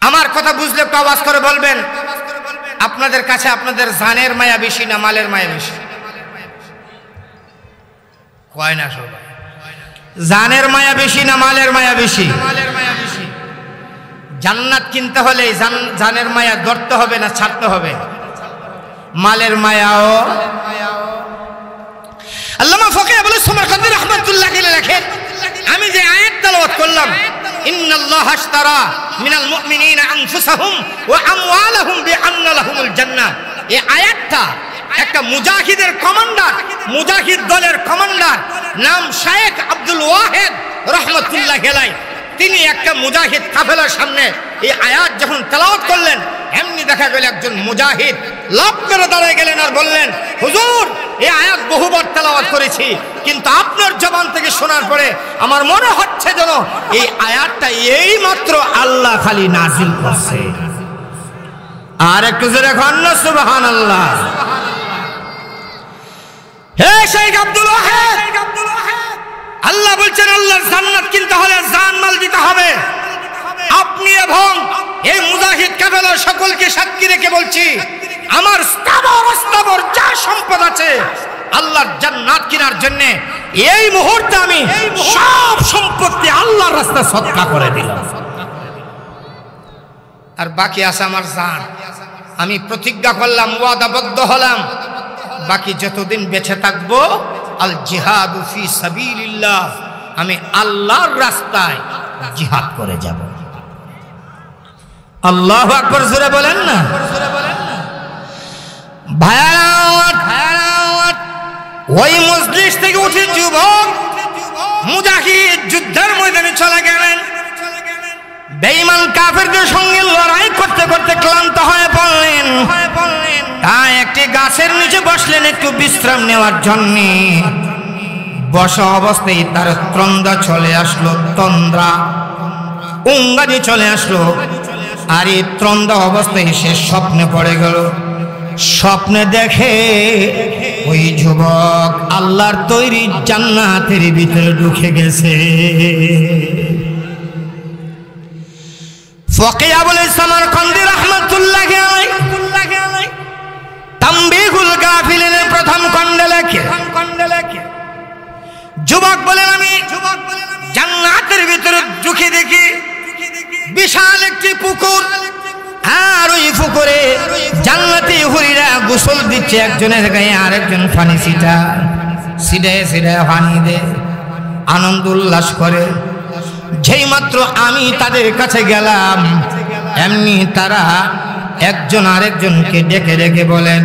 Speaker 1: আমার কথা বুঝলে একটু আওয়াজ করে বলবেন, আপনাদের কাছে আপনাদের জানের মায়া বেশি না মালের মায়া বেশি? কয় না সবাই? জানের মায়া বেশি না মালের মায়া বেশি? মালের মায়া বেশি। জান্নাত কিনতে হলে জানের মায়া ধরতে হবে না ছাড়তে হবে? মালের মায়াও। আল্লামা ফকিহ আবুল সামারকান্দি রাহমাতুল্লাহ আলাইহি লেখেন, আমি যে আয়াত তেলাওয়াত করলাম, ইন্নাল্লাহা আশতারা মিনাল মুমিনিনা আনফুসাহুম ওয়া আমওয়ালাহুম বিআন্না লাহুমুল জান্নাহ, এই আয়াতটা একটা মুজাহিদের কমান্ডার, মুজাহিদ দলের কমান্ডার নাম শেখ আব্দুল ওয়াহিদ রাহমাতুল্লাহ আলাইহি, তিনি একটা মুজাহিদ কাফেলার সামনে এই আয়াত যখন তেলাওয়াত করলেন, এমনি দেখা গেল একজন মুজাহিদ লাফ করে দাঁড়িয়ে গেলেন আর বললেন, হুজুর এই আয়াত বহুবার তেলাওয়াত করেছি, কিন্তু আপনার জবান থেকে শোনার পরে আমার মনে হচ্ছে যেন এই আয়াতটা এই মাত্র আল্লাহ খালি নাজিল করছে। আর একটু জোরে কন্না সুবহানাল্লাহ। হে শেখ আব্দুল ওয়াহিদ, আল্লাহ বলছেন আল্লাহর জান্নাত কিনতে হলে জান মাল দিতে হবে। আপনি এবং এই মুজাহিদ কাফেলার সকলকে সাক্ষী রেখে বলছি, আমার স্থাবর যা সম্পদ আছে আল্লাহর জান্নাত কেনার জন্য এই মুহূর্তে আমি সব সম্পত্তি আল্লাহর রাস্তায় সদকা করে দিলাম। আর বাকি আছে আমার জান। আমি প্রতিজ্ঞা করলাম, ওয়াদাবদ্ধ হলাম, বাকি যতদিন বেঁচে থাকবো আল জিহাদু ফি সাবিলিল্লাহ, আমি আল্লাহর রাস্তায় জিহাদ করে যাব। আল্লাহু আকবার জোরে বলেন না। ভায়াত ওই মজলিস থেকে উঠে যুবক মুজাহিদ যুদ্ধের ময়দানে চলে গেলেন। বেঈমান কাফেরদের সঙ্গে লড়াই করতে করতে ক্লান্ত হয়ে পড়লেন। তাই একটি গাছের নিচে বসলেন একটু বিশ্রাম নেওয়ার জন্য। বসা অবস্থায় তার ত্রন্দা চলে আসলো, তন্দ্রা উঙ্গানি চলে আসলো। আর এই ত্রন্দা অবস্থায় সে স্বপ্নে পড়ে গেল। স্বপ্নে দেখে ওই যুবক আল্লাহর তৈরি জান্নাতের ভিতরে ঢুকে গেছে। ফকিহ আবুল সামারকান্দি রাহমাতুল্লাহ আলাইহি তামবিহুল গাফিলিনের প্রথম খণ্ডে লেখে, যুবক বলেন আমি জান্নাতের ভিতরে ঢুকে দেখি বিশাল একটি পুকুর, আর ওই পুকুরে জান্নাতি হুরিরা গোসল দিচ্ছে। একজনের গায়ে আরেকজন পানি ছিটায় পানি দেয়, আনন্দ উল্লাস করে। যেই মাত্র আমি তাদের কাছে গেলাম, এমনি তারা একজন আরেকজনকে ডেকে ডেকে বলেন,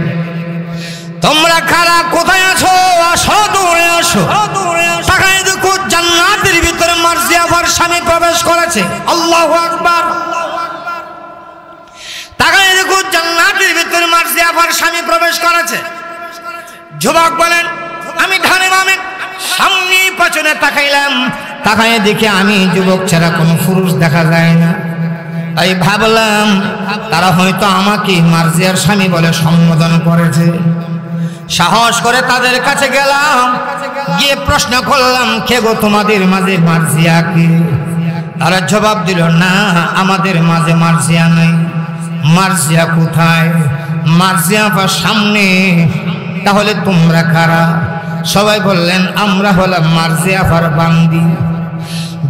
Speaker 1: তোমরা কারা, কোথায় আছো? আসো, দৌড়ে আসো। তাকায় দেখো জান্নাতের ভিতরে মার্জিয়াফার স্বামী প্রবেশ করেছে। আল্লাহু আকবার। তাকায় দেখো জান্নাতের ভিতরে মার্জিয়াফার স্বামী প্রবেশ করেছে। যুবক বলেন, আমি ধানে বামে সামনে পেছনে তাকাইলাম, তাকায় দেখে আমি যুবক ছাড়া কোনো পুরুষ দেখা যায় না। তাই ভাবলাম তারা হয়তো আমাকে মার্জিয়ার স্বামী বলে সম্বোধন করেছে। সাহস করে তাদের কাছে গেলাম, গিয়ে প্রশ্ন করলাম, কে গো তোমাদের মাঝে মার্জিয়া কে? তারা জবাব দিল, না আমাদের মাঝে মার্জিয়া নেই। মার্জিয়া কোথায়? মার্জিয়া আপার সামনে। তাহলে তোমরা কারা? সবাই বললেন, আমরা হলাম মার্জিয়া আপার বান্দি।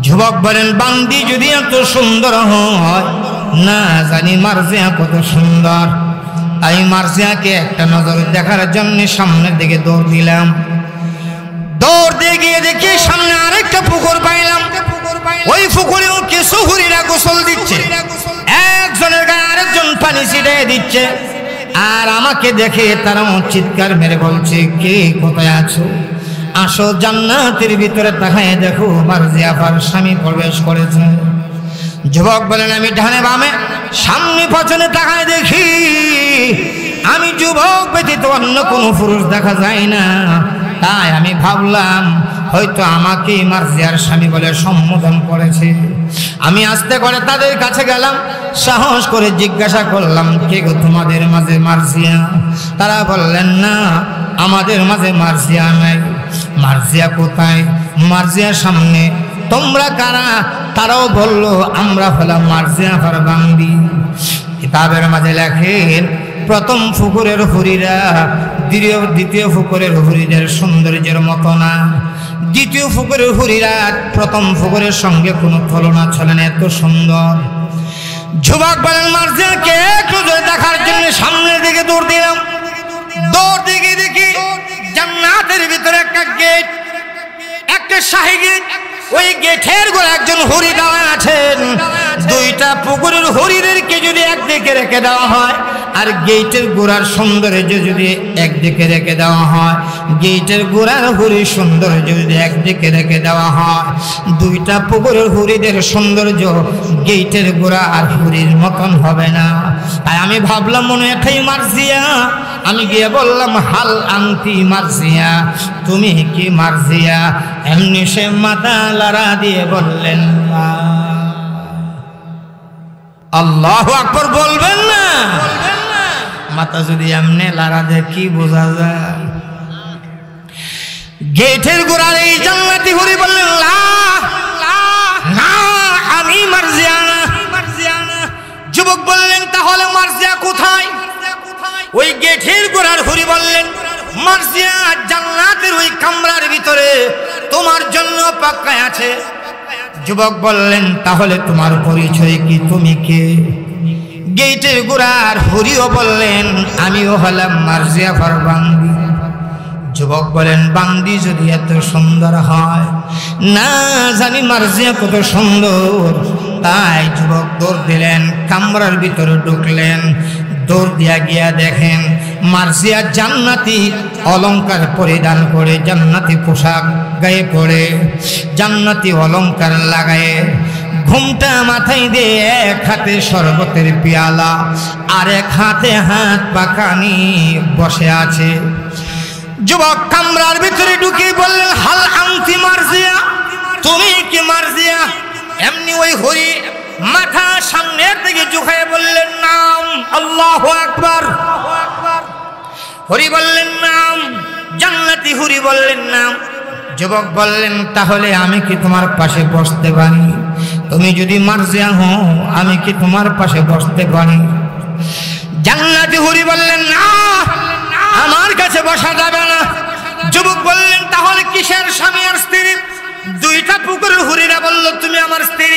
Speaker 1: যুবক বলেন, বান্দি যদি এত সুন্দর হয়, না জানি মার্জিয়া কত সুন্দর। আমি মার্জিয়াকে একটা নজর দেখার জন্য সামনের দিকে দৌড় দিলাম। দৌড় দিয়ে গিয়ে দেখি সামনে আরেকটা পুকুর পাইলাম। ওই পুকুরেও কিছু হুরিরা গোসল দিচ্ছে, একজনের গায়ে আরেকজন পানি ছিটিয়ে দিচ্ছে। আর আমাকে দেখে তারা চিৎকার মেরে বলছে, কে কোথায় আছো? আসো জান্নাতের ভিতরে তাকায় দেখো মার্জিয়াফার স্বামী প্রবেশ করেছে। যুবক বলেন, আমি ডানে বামে সামনে পেছনে তাকায় দেখি আমি যুবক ব্যতীত অন্য কোনো পুরুষ দেখা যায় না। তাই আমি ভাবলাম হয়তো আমাকেই মার্জিয়ার স্বামী বলে সম্বোধন করেছে। আমি আস্তে করে তাদের কাছে গেলাম, সাহস করে জিজ্ঞাসা করলাম, কে গো তোমাদের মাঝে মার্জিয়া? তারা বললেন, না আমাদের মাঝে মার্জিয়া নাই। মার্জিয়া কোথায়? মার্জিয়ার সামনে। তোমরা কারা? তারাও বলল, আমরা হলাম মার্জিয়া বান্দি। কিতাবের মাঝে লেখেন, প্রথম ফুকুরের হুরিরা দ্বিতীয় ফুকুরের হুরিদের সৌন্দর্যের মতো না। দ্বিতীয় ফুকুরের হুরিরা প্রথম ফুকুরের সঙ্গে কোনো তুলনা চলে না, এত সুন্দর। যুবক বলেন, মার্জিয়াকে একটু দেখার জন্য সামনের দিকে দৌড় দিলাম। দৌড় দিকে দেখি জান্নাতের ভিতরে একটা গেট, একটা শাহী গেট। ওই গেটের গোড়ায় একজন হুরি দাঁড়া আছেন। দুইটা পুকুরের হুরিদেরকে যদি একদিকে রেখে দেওয়া হয়, আর গেটের গোড়ার সৌন্দর্য যদি একদিকে রেখে দেওয়া হয়, গেটের গোড়ার হুরির সৌন্দর্য যদি একদিকে রেখে দেওয়া হয়, দুইটা পুকুরের হুরিদের সৌন্দর্য গেটের গোড়া আর হুরির মতন হবে না। তাই আমি ভাবলাম মনে এটাই মার্জিয়া। আমি গিয়ে বললাম, হাল আনতি মার্জিয়া, তুমি কি মার্জিয়া? এমনি সে মাথা লাড়া দিয়ে বললেন, আল্লাহু আকবার বলবেন না? মাথা যদি এমনি লাড়া দিয়ে কি বোঝা যায়? গেটের গোড়ার এই জান্নাতি হুরি বললেন, না আমি মার্জিয়া না। যুবক বললেন, তাহলে মার্জিয়া কোথায়? ওই গেটের গোড়ার হুরি বললেন, মার্জিয়া জান্নাতের ওই কামরার ভিতরে তোমার জন্য অপেক্ষায় আছে। যুবক বললেন, তাহলে তোমার পরিচয় কি? তুমি কে? গেটের গোড়ার হুরিও বললেন, আমিও হলাম মার্জিয়া বান্দি। যুবক বলেন, বান্দি যদি এত সুন্দর হয়, না জানি মার্জিয়া কত সুন্দর। তাই যুবক দৌড় দিলেন, কামরার ভিতরে ঢুকলেন। দৌড় দিয়া গিয়া দেখেন মার্জিয়া জান্নাতি অলংকার পরিধান করে, জান্নাতি পোশাক গায়ে পরে, জান্নাতি অলংকার লাগায়ে, ঘুমটা মাথায় দিয়ে এক হাতে শরবতের পেয়ালা আর এক হাতে হাত পাকানি বসে আছে। যুবক কামরার ভিতরে ঢুকে বললেন, হাল আনতি মার্জিয়া, তুমি কি মার্জিয়া? এমনি ওই হরি মাথা সামনের দিকে ঝুঁকায় বললেন, নাম। আল্লাহু আকবার। হরি বললেন, নাম। জান্নাতি হুরি বললেন, নাম। যুবক বললেন, তাহলে আমি কি তোমার পাশে বসতে পারি? তুমি যদি মার্জিয়া হও, আমি কি তোমার পাশে বসতে পারি? জান্নাতি হুরি বললেন, না আমার কাছে বসা যাবে না। যুবক বললেন, তাহলে কিসের স্বামী আর স্ত্রী? দুইটা পুকুরের হুরিরা বলল, তুমি আমার স্ত্রী,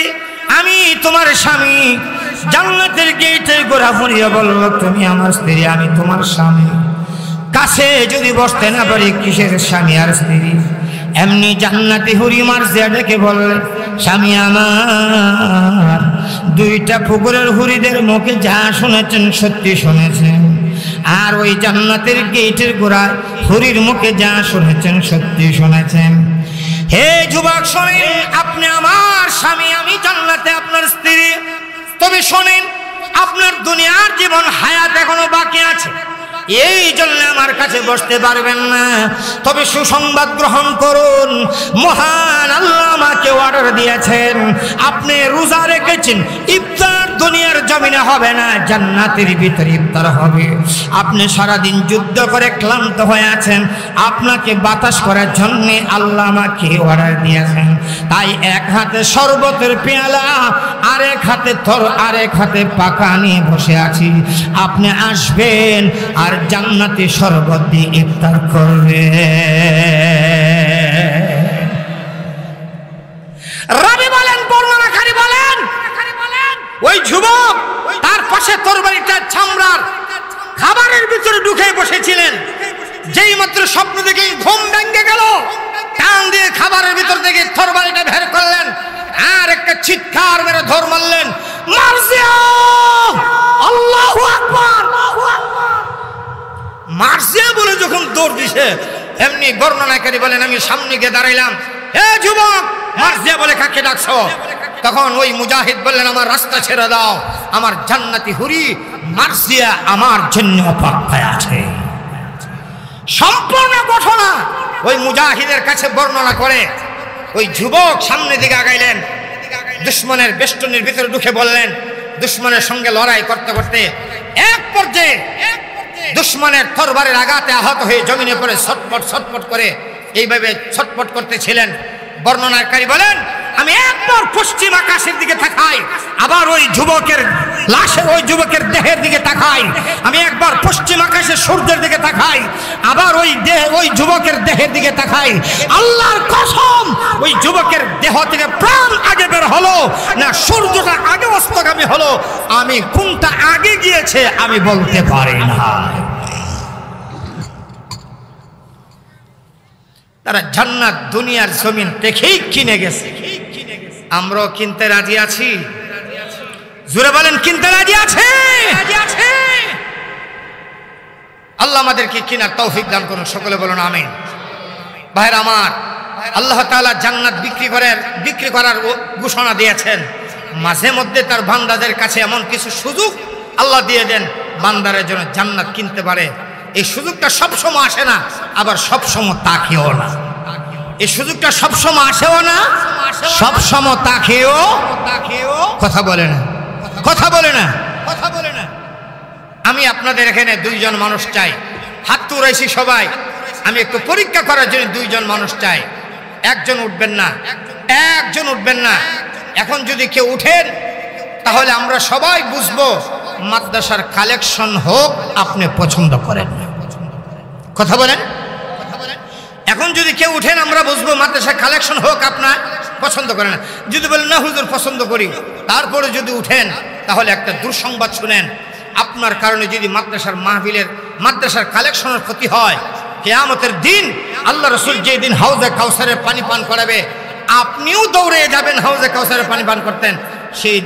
Speaker 1: আমি তোমার স্বামী। জান্নাতের গেটের গোড়া হুরিয়া বলল, তুমি আমার স্ত্রী, আমি তোমার স্বামী। কাছে যদি বসতে না পারি, কিসের স্বামী আর স্ত্রী? এমনি জান্নাতি হুরি মার্জিয়া ডেকে বললেন, স্বামী আমার। দুইটা পুকুরের হুরিদের মুখে যা শুনেছেন সত্যি শুনেছেন, আর ওই জান্নাতের গেটের গোড়ায় হুরির মুখে যা শুনেছেন সত্যি শুনেছেন। হে যুবক শোনেন, আপনি আমার স্বামী, আমি জান্নাতে আপনার স্ত্রী। তবে শোনেন, আপনার দুনিয়ার জীবন হায়াত এখনো বাকি আছে, এই জন্য আমার কাছে বসতে পারবেন না। তবে সুসংবাদ গ্রহণ করুন, মহান আল্লাহ আমাকে অর্ডার দিয়েছেন, আপনি রোজা রেখেছেন, ইফতার দুনিয়ার জমিনে হবে না, জান্নাতের ভিতরে ইফতার হবে। আপনি সারাদিন যুদ্ধ করে ক্লান্ত হয়ে আছেন, আপনাকে বাতাস করার জন্য আল্লাহ আমাকে অর্ডার দিয়েছেন। তাই এক হাতে শরবতের পেয়ালা, আরেক হাতে পাকা নিয়ে বসে আছি। আপনি আসবেন আর জান্নাতি শরবত দিয়ে ইফতার করবে। রাবি বলেন, বর্ণনাকারী বলেন, ওই যুবক তার পাশে তরবারিটা চামড়ার খাবারের ভিতরে ঢুকে বসেছিলেন। যেই মাত্র স্বপ্ন দেখে ঘুম ভেঙে গেল, টান দিয়ে খাবারের ভিতর থেকে তরবারিটা বের করলেন, আর একটা চিৎকার মেরে ধর মারলেন, মার্জিয়া! আল্লাহু আকবার। মার্জিয়া বলে যখন দৌড় দিছে, এমনি বর্ণনাকারী বলেন, আমি সামনে গিয়ে দাঁড়াইলাম, হে যুবক, মার্জিয়া বলে কাকে ডাকছো? তখন ওই মুজাহিদ বললেন, আমার রাস্তা ছেড়ে দাও, আমার জান্নাতি হুরি মার্জিয়া আমার জন্য অপেক্ষায় আছে। সম্পূর্ণ ঘটনা ওই মুজাহিদের কাছে বর্ণনা করে ওই যুবক সামনের দিকে আগাইলেন, দুশ্মনের বেষ্টনীর ভিতরে ঢুকে বললেন, দুশ্মনের সঙ্গে লড়াই করতে করতে এক পর্যায়ে দুশ্মনের তরবারের আঘাতে আহত হয়ে জমিনে পড়ে ছটপট ছটপট করে এইভাবে ছটপট করতেছিলেন। বর্ণনাকারী বলেন, আমি একবার পশ্চিম আকাশের দিকে তাকাই, আবার ওই যুবকের লাশের ওই যুবকের দেহের দিকে তাকাই, আমি একবার পশ্চিম আকাশের সূর্যের দিকে তাকাই, আবার ওই যুবকের দেহের দিকে তাকাই। আল্লাহর কসম, ওই যুবকের দেহ থেকে প্রাণ আগে বের হলো না সূর্যটা আগে অস্তগামী হলো, আমি কোনটা আগে গিয়েছে আমি বলতে পারি না। তারা জান্নাত দুনিয়ার জমিন দেখেই কিনে গেছে, আমরাও কিনতে রাজি আছি? জোরে বলেন, কিনতে রাজি আছে? আল্লাহ আমাদেরকে কিনার তৌফিক দান করুন, সকলে বলুন আমিন। ভাইরা আমার, আল্লাহ তাআলা জান্নাত বিক্রি করার ঘোষণা দিয়েছেন। মাঝে মধ্যে তার বান্দাদের কাছে এমন কিছু সুযোগ আল্লাহ দিয়ে দেন বান্দারের জন্য জান্নাত কিনতে পারে। এই সুযোগটা সবসময় আসে না, আবার সবসময় তাকেও না। এই সুযোগটা সবসময় আসেও না, সবসময় তাকেও। কথা বলে না, কথা বলে না, কথা বলে না। আমি আপনাদের এখানে দুইজন মানুষ চাই, হাত তুলাইছি সবাই, আমি একটু পরীক্ষা করার জন্য দুইজন মানুষ চাই। একজন উঠবেন না, একজন উঠবেন না। এখন যদি কেউ উঠেন তাহলে আমরা সবাই বুঝবো মাদ্রাসার কালেকশন হোক আপনি পছন্দ করেন। কথা বলেন, এখন যদি কেউ উঠেন আমরা বুঝবো মাদ্রাসার কালেকশন হোক আপনার পছন্দ করেন না। যদি বলেন না হুজুর পছন্দ করি, তারপরে যদি উঠেন তাহলে একটা দুঃসংবাদ শুনেন, আপনার কারণে যদি মাদ্রাসার কালেকশনের ক্ষতি হয়, কিয়ামতের দিন আল্লাহ রাসূল যেদিন হাউজে কাউসারের পানি পান করাবে, আপনিও দৌড়ে যাবেন হাউজে কাউসারের পানি পান করতেন সেই দিন।